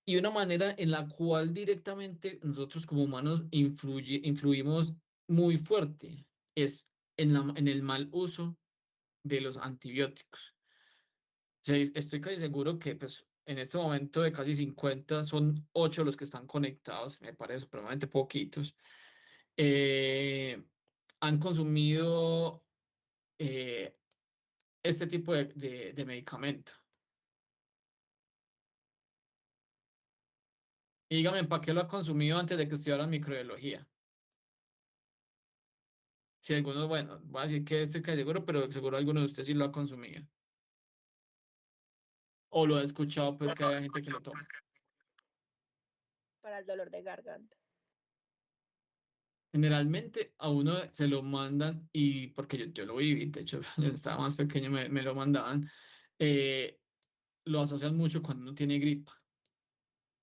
Y una manera en la cual directamente nosotros como humanos influimos muy fuerte es en el mal uso de los antibióticos. Sí, estoy casi seguro que pues, en este momento de casi 50 son 8 los que están conectados, me parece supremamente poquitos, eh, han consumido eh, este tipo de medicamento. Y dígame, ¿para qué lo ha consumido antes de que estudiara microbiología? Si alguno, bueno, voy a decir que estoy casi seguro, pero seguro alguno de ustedes sí lo ha consumido. O lo ha escuchado, pues que hay gente que lo toma. Para el dolor de garganta. Generalmente a uno se lo mandan y porque yo lo viví, de hecho, yo estaba más pequeño, me lo mandaban, eh, lo asocian mucho cuando uno tiene gripa,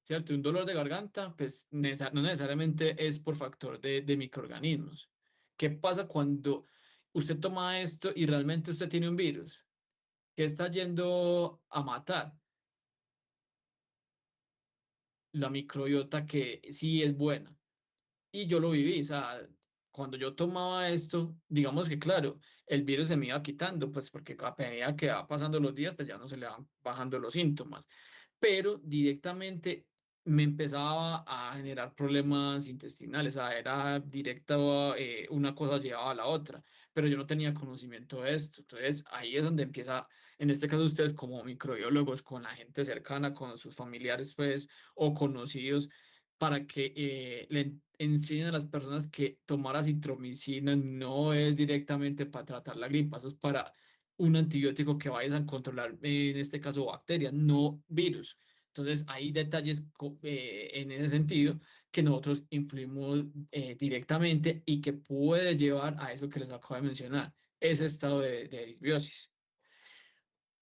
¿cierto? Un dolor de garganta, pues no necesariamente es por factor de microorganismos. ¿Qué pasa cuando usted toma esto y realmente usted tiene un virus que está yendo a matar la microbiota que sí es buena? Y yo lo viví, o sea, cuando yo tomaba esto, digamos que claro, el virus se me iba quitando, pues porque a medida que va pasando los días, pues ya no se le van bajando los síntomas, pero directamente me empezaba a generar problemas intestinales, o sea, era directa, una cosa llevaba a la otra, pero yo no tenía conocimiento de esto, entonces ahí es donde empieza, en este caso ustedes como microbiólogos, con la gente cercana, con sus familiares, pues, o conocidos para que le enseñen a las personas que tomar acitromicina no es directamente para tratar la gripa, eso es para un antibiótico que vayas a controlar, en este caso bacterias, no virus. Entonces, hay detalles en ese sentido que nosotros influimos directamente y que puede llevar a eso que les acabo de mencionar, ese estado de disbiosis.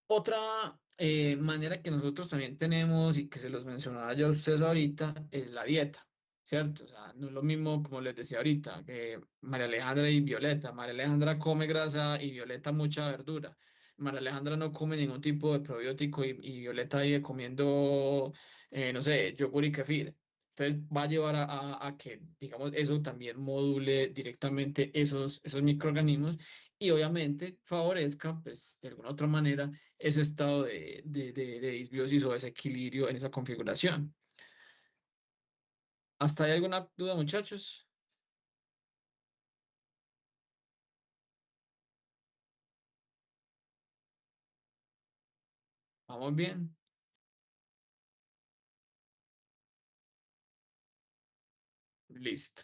Otra manera que nosotros también tenemos y que se los mencionaba ya a ustedes ahorita es la dieta, ¿cierto? O sea, no es lo mismo como les decía ahorita, que María Alejandra y Violeta. María Alejandra come grasa y Violeta mucha verdura. María Alejandra no come ningún tipo de probiótico y Violeta vive comiendo, no sé, yogur y kefir. Entonces va a llevar a que, digamos, eso también module directamente esos microorganismos y obviamente favorezca, pues, de alguna otra manera ese estado de disbiosis o desequilibrio en esa configuración. ¿Hasta hay alguna duda, muchachos? ¿Vamos bien? Listo.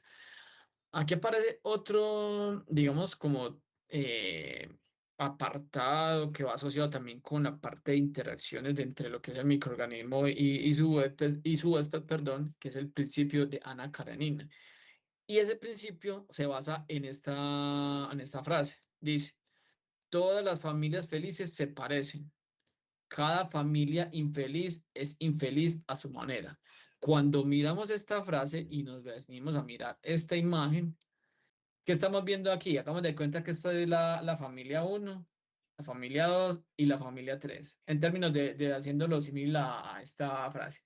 Aquí aparece otro, digamos, como apartado que va asociado también con la parte de interacciones de entre lo que es el microorganismo y su huésped, perdón, que es el principio de Ana Karenina. Y ese principio se basa en esta frase. Dice, todas las familias felices se parecen. Cada familia infeliz es infeliz a su manera. Cuando miramos esta frase y nos venimos a mirar esta imagen, ¿qué estamos viendo aquí? Hagamos de cuenta que esta es la familia uno, la familia 2 y la familia 3. En términos de haciéndolo similar a esta frase.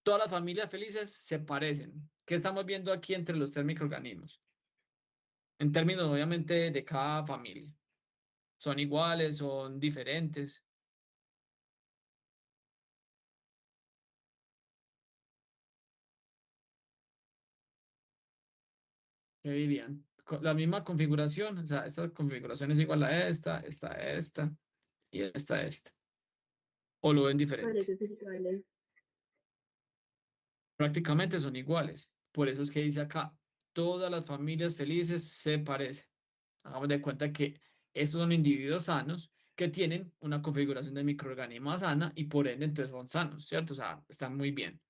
Todas las familias felices se parecen. ¿Qué estamos viendo aquí entre los tres microorganismos? En términos, obviamente, de cada familia. ¿Son iguales? ¿Son diferentes? ¿Qué dirían? La misma configuración, o sea, esta configuración es igual a esta y esta. ¿O lo ven diferente? Parece ser iguales. Prácticamente son iguales. Por eso es que dice acá, todas las familias felices se parecen. Hagamos de cuenta que estos son individuos sanos que tienen una configuración de microorganismo sana y por ende entonces son sanos, ¿cierto? O sea, están muy bien.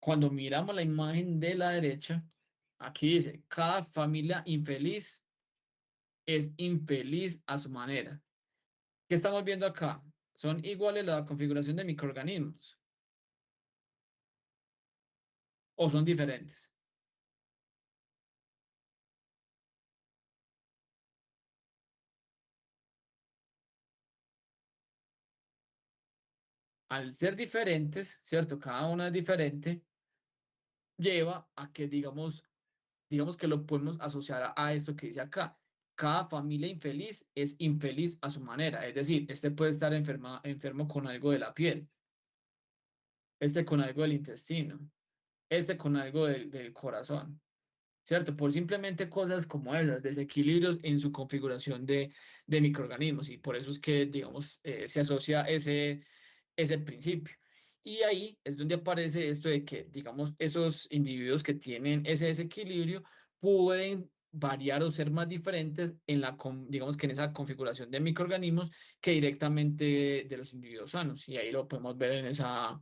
Cuando miramos la imagen de la derecha, aquí dice, cada familia infeliz es infeliz a su manera. ¿Qué estamos viendo acá? Son iguales la configuración de microorganismos o son diferentes. Al ser diferentes, ¿cierto? Cada una es diferente, lleva a que digamos que lo podemos asociar a esto que dice acá. Cada familia infeliz es infeliz a su manera. Es decir, este puede estar enfermo con algo de la piel. este con algo del intestino, este con algo del corazón. ¿Cierto? Por simplemente cosas como esas, desequilibrios en su configuración de microorganismos y por eso es que, digamos, se asocia ese principio. Y ahí es donde aparece esto de que, digamos, esos individuos que tienen ese desequilibrio pueden variar o ser más diferentes en digamos que en esa configuración de microorganismos que directamente de los individuos sanos. Y ahí lo podemos ver en esa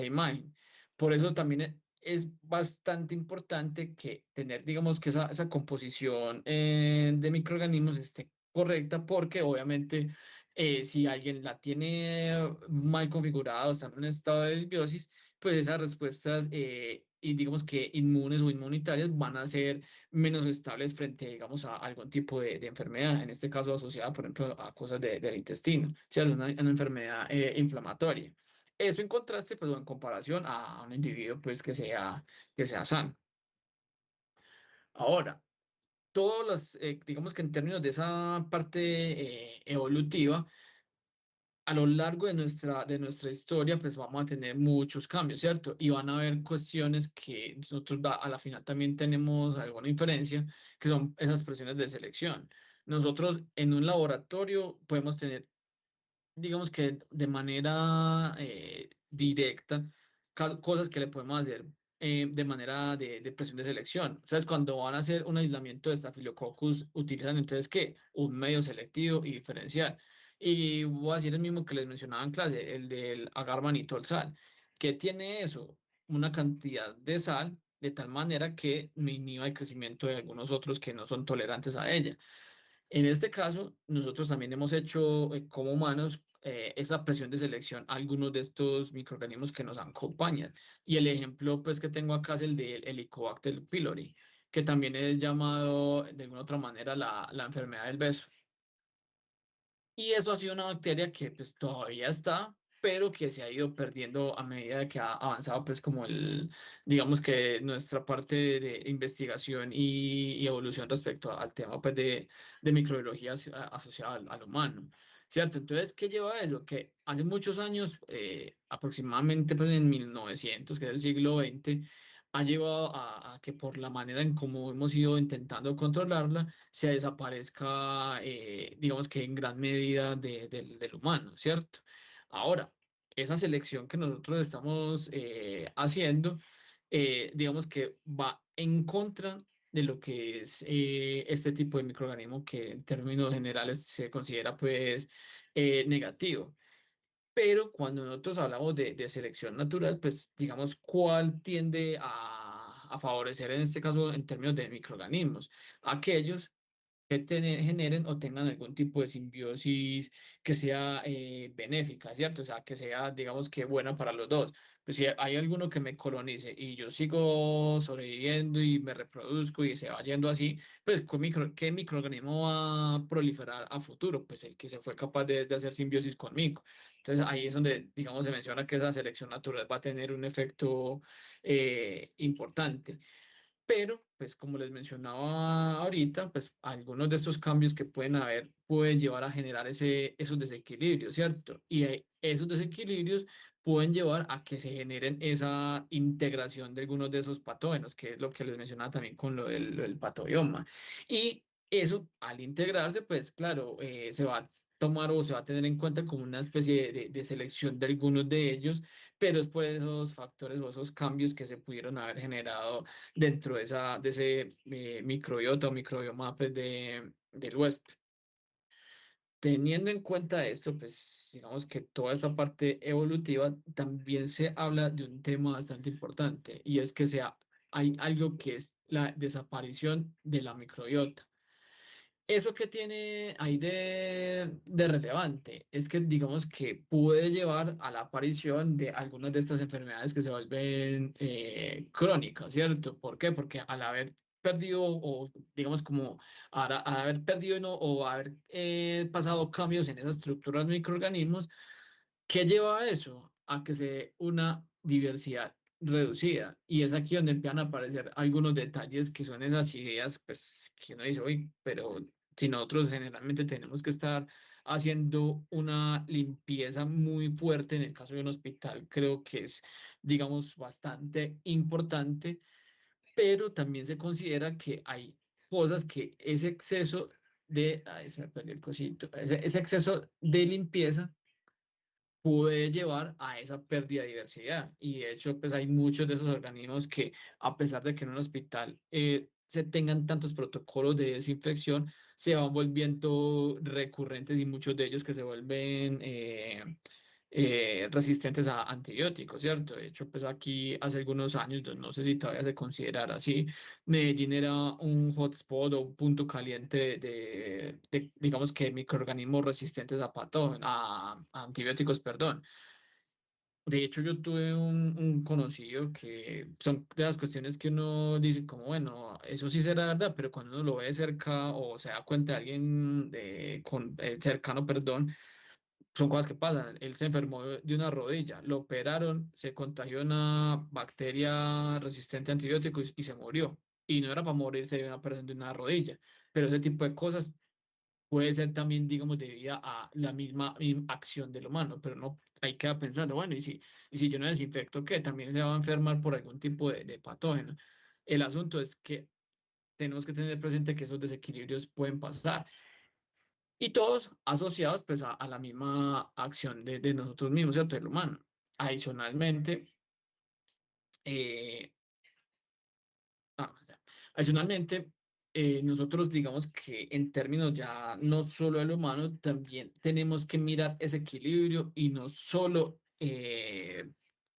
imagen. Por eso también es bastante importante que tener, digamos, que esa composición de microorganismos esté correcta, porque obviamente si alguien la tiene mal configurada o está en un estado de disbiosis, pues esas respuestas y digamos que inmunes o inmunitarias van a ser menos estables frente, digamos, a algún tipo de enfermedad, en este caso asociada, por ejemplo, a cosas del intestino, ¿cierto? Una enfermedad inflamatoria. Eso en contraste, pues, o en comparación a un individuo, pues, que sea sano. Ahora, digamos que en términos de esa parte evolutiva, a lo largo de nuestra historia, pues vamos a tener muchos cambios, ¿cierto? Y van a haber cuestiones que nosotros a la final también tenemos alguna inferencia, que son esas presiones de selección. Nosotros en un laboratorio podemos tener, digamos que de manera directa, cosas que le podemos hacer de manera de presión de selección. ¿Sabes? Cuando van a hacer un aislamiento de Staphylococcus, utilizan entonces, ¿qué? Un medio selectivo y diferencial. Y voy a decir el mismo que les mencionaba en clase, el del agar-mannitol sal. ¿Qué tiene eso? Una cantidad de sal de tal manera que no inhiba el crecimiento de algunos otros que no son tolerantes a ella. En este caso, nosotros también hemos hecho como humanos esa presión de selección a algunos de estos microorganismos que nos acompañan. Y el ejemplo pues, que tengo acá es el del Helicobacter pylori, que también es llamado de alguna otra manera la enfermedad del beso. Y eso ha sido una bacteria que pues todavía está, pero que se ha ido perdiendo a medida de que ha avanzado pues como digamos que nuestra parte de investigación y evolución respecto al tema pues de microbiología asociada al humano, ¿cierto? Entonces, ¿qué lleva a eso? Que hace muchos años, aproximadamente pues en 1900, que es el siglo XX, ha llevado a que por la manera en cómo hemos ido intentando controlarla, se desaparezca, digamos que en gran medida del humano, ¿cierto? Ahora, esa selección que nosotros estamos haciendo, digamos que va en contra de lo que es este tipo de microorganismo que en términos generales se considera pues negativo. Pero cuando nosotros hablamos de selección natural, pues digamos, ¿cuál tiende a favorecer en este caso en términos de microorganismos? Aquellos que generen o tengan algún tipo de simbiosis que sea benéfica, ¿cierto? O sea, que sea, digamos que buena para los dos. Pues si hay alguno que me colonice y yo sigo sobreviviendo y me reproduzco y se va yendo así, pues ¿qué microorganismo va a proliferar a futuro? Pues el que se fue capaz de hacer simbiosis conmigo. Entonces ahí es donde, digamos, se menciona que esa selección natural va a tener un efecto importante. Pero, pues como les mencionaba ahorita, pues algunos de estos cambios que pueden haber pueden llevar a generar esos desequilibrios, ¿cierto? Y esos desequilibrios pueden llevar a que se generen esa integración de algunos de esos patógenos, que es lo que les mencionaba también con lo del patobioma. Y eso, al integrarse, pues claro, se va a tomar o se va a tener en cuenta como una especie de selección de algunos de ellos, pero es por esos factores o esos cambios que se pudieron haber generado dentro de ese microbiota o microbioma pues, del huésped. Teniendo en cuenta esto, pues digamos que toda esta parte evolutiva también se habla de un tema bastante importante y es que hay algo que es la desaparición de la microbiota. Eso que tiene ahí de relevante es que digamos que puede llevar a la aparición de algunas de estas enfermedades que se vuelven crónicas, ¿cierto? ¿Por qué? Porque al haber perdido o digamos como al haber perdido ¿no? o haber pasado cambios en esas estructuras de microorganismos, ¿qué lleva a eso? A que se dé una diversidad reducida. Y es aquí donde empiezan a aparecer algunos detalles que son esas ideas, pues que uno dice, uy, pero si nosotros generalmente tenemos que estar haciendo una limpieza muy fuerte en el caso de un hospital, creo que es, digamos, bastante importante, pero también se considera que hay cosas que ese exceso ay, se me perdió el cosito, ese exceso de limpieza puede llevar a esa pérdida de diversidad. Y de hecho, pues hay muchos de esos organismos que, a pesar de que en un hospital se tengan tantos protocolos de desinfección, se van volviendo recurrentes y muchos de ellos que se vuelven resistentes a antibióticos, ¿cierto? De hecho, pues aquí hace algunos años, no sé si todavía se considerara así, Medellín era un hotspot o un punto caliente digamos que microorganismos resistentes a a antibióticos, perdón. De hecho, yo tuve un conocido que son de las cuestiones que uno dice como, bueno, eso sí será verdad, pero cuando uno lo ve cerca o se da cuenta de alguien cercano, perdón, son cosas que pasan. Él se enfermó de una rodilla, lo operaron, se contagió una bacteria resistente a antibióticos y se murió. Y no era para morirse de una persona de una rodilla, pero ese tipo de cosas puede ser también, digamos, debida a la misma acción del humano, pero no hay queda pensando, bueno, y si yo no desinfecto, ¿qué? También se va a enfermar por algún tipo de patógeno. El asunto es que tenemos que tener presente que esos desequilibrios pueden pasar y todos asociados pues a la misma acción de nosotros mismos, ¿cierto? Del humano. Adicionalmente, eh, ya. Adicionalmente, nosotros digamos que en términos ya no solo del humano, también tenemos que mirar ese equilibrio y no solo,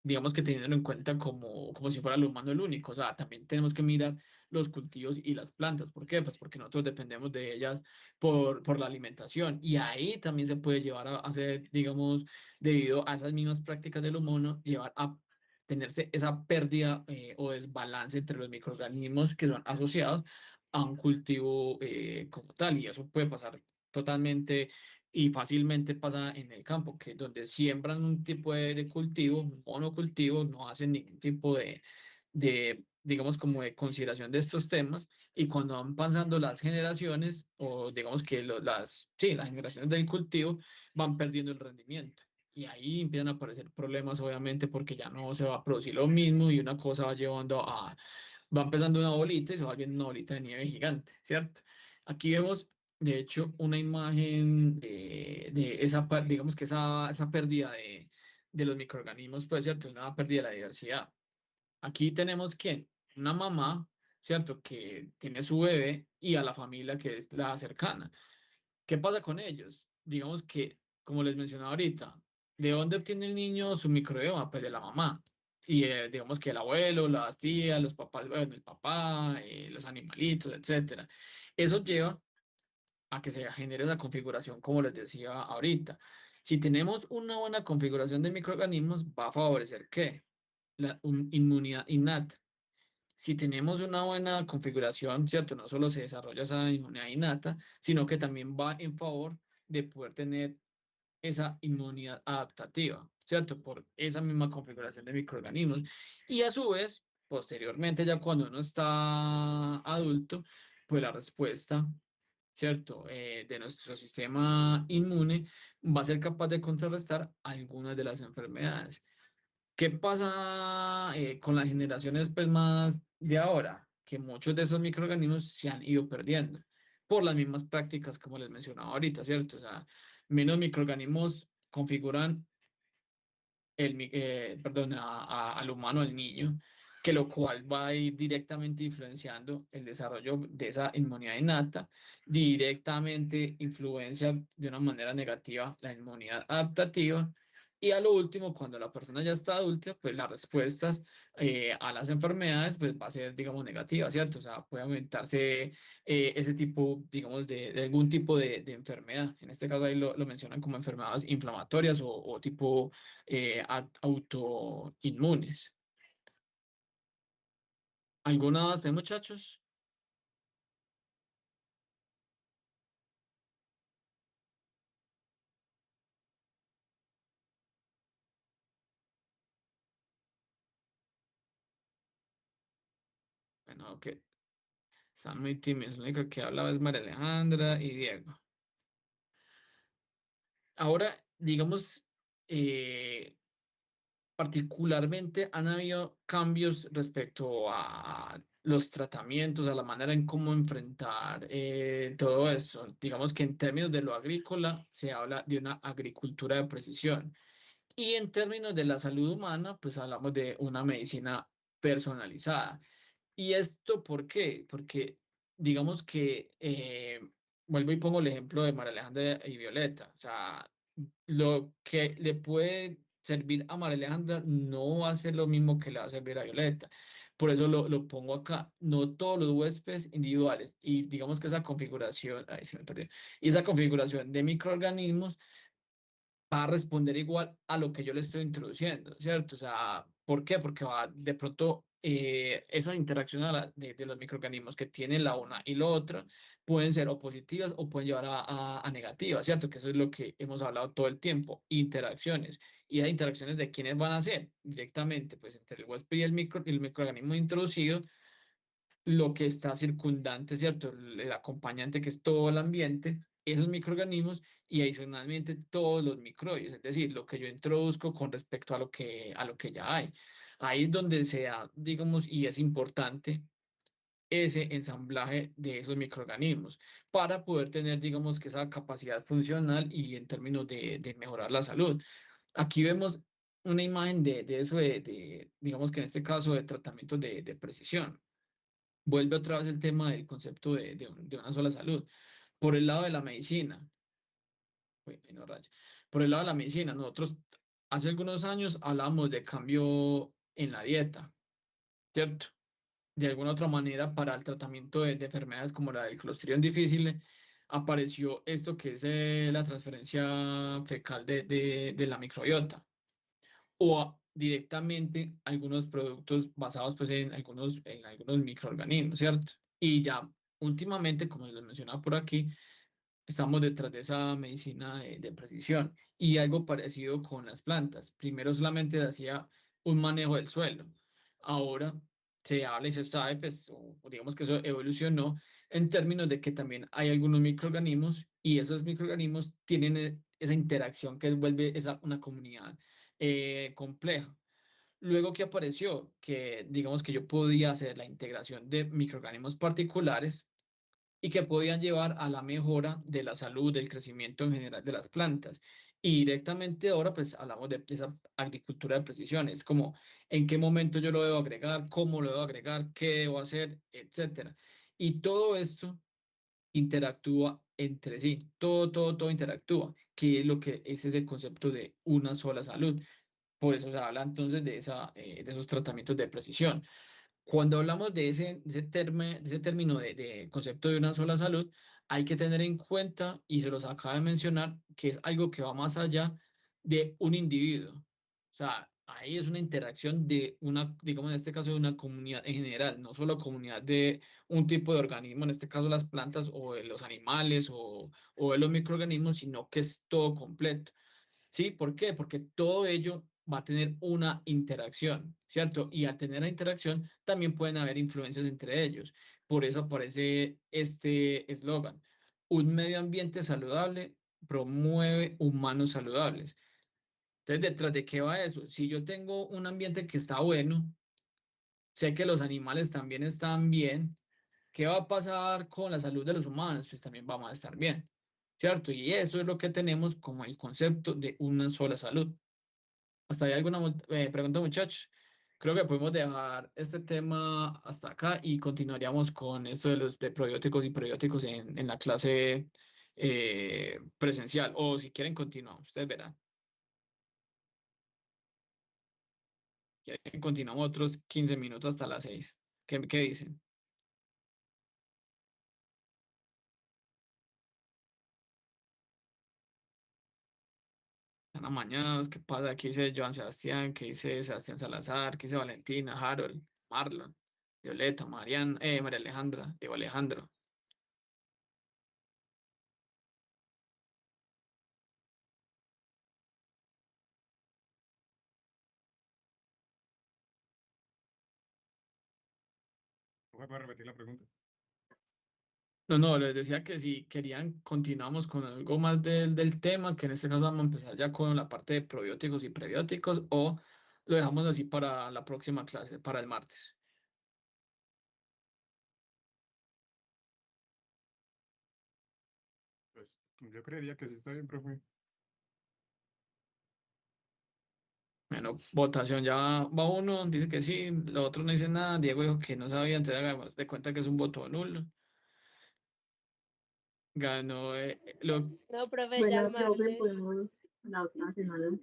digamos que teniendo en cuenta como si fuera el humano el único, o sea, también tenemos que mirar los cultivos y las plantas. ¿Por qué? Pues porque nosotros dependemos de ellas por la alimentación y ahí también se puede llevar a hacer, digamos, debido a esas mismas prácticas del humano, llevar a tenerse esa pérdida o desbalance entre los microorganismos que son asociados a un cultivo como tal. Y eso puede pasar totalmente y fácilmente pasa en el campo, que donde siembran un tipo de cultivo, un monocultivo, no hacen ningún tipo digamos, como de consideración de estos temas. Y cuando van pasando las generaciones, o digamos que sí, las generaciones del cultivo, van perdiendo el rendimiento. Y ahí empiezan a aparecer problemas, obviamente, porque ya no se va a producir lo mismo y una cosa va llevando va empezando una bolita y se va viendo una bolita de nieve gigante, ¿cierto? Aquí vemos, de hecho, una imagen de digamos que esa pérdida de los microorganismos, pues, ¿cierto? Una pérdida de la diversidad. Aquí tenemos que una mamá, ¿cierto? Que tiene su bebé y a la familia que es la cercana. ¿Qué pasa con ellos? Digamos que, como les mencionaba ahorita, ¿de dónde obtiene el niño su microbioma? Pues de la mamá. Y digamos que el abuelo, las tías, los papás, bueno, el papá, los animalitos, etcétera. Eso lleva a que se genere esa configuración, como les decía ahorita. Si tenemos una buena configuración de microorganismos, va a favorecer ¿qué? Inmunidad innata. Si tenemos una buena configuración, ¿cierto? No solo se desarrolla esa inmunidad innata, sino que también va en favor de poder tener esa inmunidad adaptativa, ¿cierto? Por esa misma configuración de microorganismos. Y a su vez, posteriormente, ya cuando uno está adulto, pues la respuesta, ¿cierto? De nuestro sistema inmune va a ser capaz de contrarrestar algunas de las enfermedades. ¿Qué pasa con las generaciones pues, más de ahora? Que muchos de esos microorganismos se han ido perdiendo por las mismas prácticas como les mencionaba ahorita, ¿cierto? O sea, menos microorganismos configuran perdón, al humano, al niño, que lo cual va a ir directamente influenciando el desarrollo de esa inmunidad innata, directamente influencia de una manera negativa la inmunidad adaptativa. Y a lo último, cuando la persona ya está adulta, pues las respuestas a las enfermedades pues va a ser, digamos, negativa, ¿cierto? O sea, puede aumentarse ese tipo, digamos, de algún tipo de enfermedad. En este caso ahí lo mencionan como enfermedades inflamatorias o tipo autoinmunes. ¿Algunas de muchachos? Bueno, que están muy tímidos. La única que hablaba es María Alejandra y Diego. Ahora, digamos, eh, particularmente han habido cambios respecto a los tratamientos, a la manera en cómo enfrentar todo esto. Digamos que en términos de lo agrícola se habla de una agricultura de precisión y en términos de la salud humana, pues hablamos de una medicina personalizada. ¿Y esto por qué? Porque digamos que, vuelvo y pongo el ejemplo de María Alejandra y Violeta. O sea, lo que le puede servir a María Alejandra no va a ser lo mismo que le va a servir a Violeta. Por eso lo pongo acá. No todos los huéspedes individuales. Y digamos que esa configuración, ay, se me perdió. Y esa configuración de microorganismos va a responder igual a lo que yo le estoy introduciendo, ¿cierto? O sea, ¿por qué? Porque va de pronto esas interacciones de los microorganismos que tienen la una y la otra pueden ser o positivas o pueden llevar a negativas, ¿cierto? Que eso es lo que hemos hablado todo el tiempo, interacciones. ¿Y esas interacciones de quiénes van a ser? Directamente, pues entre el huésped y el microorganismo introducido, lo que está circundante, ¿cierto? El acompañante que es todo el ambiente, esos microorganismos y adicionalmente todos los microbios, es decir, lo que yo introduzco con respecto a lo que ya hay. Ahí es donde se da, digamos, y es importante ese ensamblaje de esos microorganismos para poder tener, digamos, que esa capacidad funcional y en términos de mejorar la salud. Aquí vemos una imagen de eso, digamos que en este caso de tratamientos de precisión. Vuelve otra vez el tema del concepto de una sola salud. Por el lado de la medicina, uy, ahí no raya. Por el lado de la medicina, nosotros hace algunos años hablábamos de cambio en la dieta, ¿cierto? De alguna otra manera, para el tratamiento de enfermedades como la del Clostridium difficile, apareció esto que es la transferencia fecal de la microbiota directamente algunos productos basados pues en algunos microorganismos, ¿cierto? Y ya últimamente, como les mencionaba por aquí, estamos detrás de esa medicina de precisión y algo parecido con las plantas. Primero solamente se hacía un manejo del suelo. Ahora se habla y se sabe, pues, o digamos que eso evolucionó en términos de que también hay algunos microorganismos y esos microorganismos tienen esa interacción que vuelve esa una comunidad compleja. Luego que apareció que, digamos que yo podía hacer la integración de microorganismos particulares y que podían llevar a la mejora de la salud, del crecimiento en general de las plantas. Y directamente ahora pues hablamos de esa agricultura de precisión, es como en qué momento yo lo debo agregar, cómo lo debo agregar, qué debo hacer, etcétera. Y todo esto interactúa entre sí, todo interactúa, que es lo que es ese concepto de una sola salud. Por eso se habla entonces de esos tratamientos de precisión. Cuando hablamos de ese término de concepto de una sola salud, hay que tener en cuenta, y se los acaba de mencionar, que es algo que va más allá de un individuo. O sea, ahí es una interacción de una, digamos en este caso, de una comunidad en general, no solo comunidad de un tipo de organismo, en este caso las plantas o de los animales o de los microorganismos, sino que es todo completo. ¿Sí? ¿Por qué? Porque todo ello va a tener una interacción, ¿cierto? Y al tener la interacción también pueden haber influencias entre ellos. Por eso aparece este eslogan. Un medio ambiente saludable promueve humanos saludables. Entonces, ¿detrás de qué va eso? Si yo tengo un ambiente que está bueno, sé que los animales también están bien, ¿qué va a pasar con la salud de los humanos? Pues también vamos a estar bien, ¿cierto? Y eso es lo que tenemos como el concepto de una sola salud. ¿Hasta ahí alguna pregunta, muchachos? Creo que podemos dejar este tema hasta acá y continuaríamos con esto de los de probióticos y prebióticos en la clase presencial. O si quieren, continuamos. Ustedes verán. Quieren, continuamos otros 15 minutos hasta las 6. ¿Qué dicen? Están amañados. ¿Qué pasa? ¿Qué dice Joan Sebastián? ¿Qué dice Sebastián Salazar? ¿Qué dice Valentina, Harold, Marlon, Violeta, Mariana, María Alejandra, Diego Alejandro? ¿Me puede repetir la pregunta? No, les decía que si querían, continuamos con algo más del tema, que en este caso vamos a empezar ya con la parte de probióticos y prebióticos, o lo dejamos así para la próxima clase, para el martes. Pues yo creería que sí está bien, profe. Bueno, votación ya va uno, dice que sí, lo otro no dice nada, Diego dijo que no sabía, entonces hagamos de cuenta que es un voto nulo. Ganó No, profe, ya Bueno, el profe, martes. podemos la otra semana.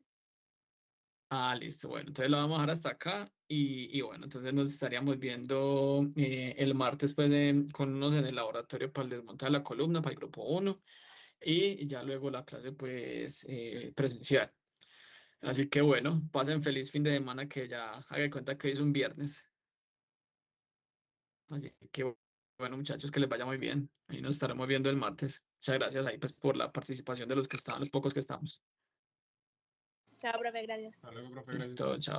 Ah, listo, bueno, entonces lo vamos a dejar hasta acá y bueno, entonces nos estaríamos viendo el martes pues con unos en el laboratorio para el desmonte de la columna, para el grupo uno y ya luego la clase pues presencial. Así que bueno, pasen feliz fin de semana que ya haga de cuenta que hoy es un viernes. Así que bueno muchachos, que les vaya muy bien. Ahí nos estaremos viendo el martes. Muchas gracias ahí pues por la participación de los que estaban, los pocos que estamos. Chao, profe, gracias. Hasta luego, profe, gracias. Listo, chao.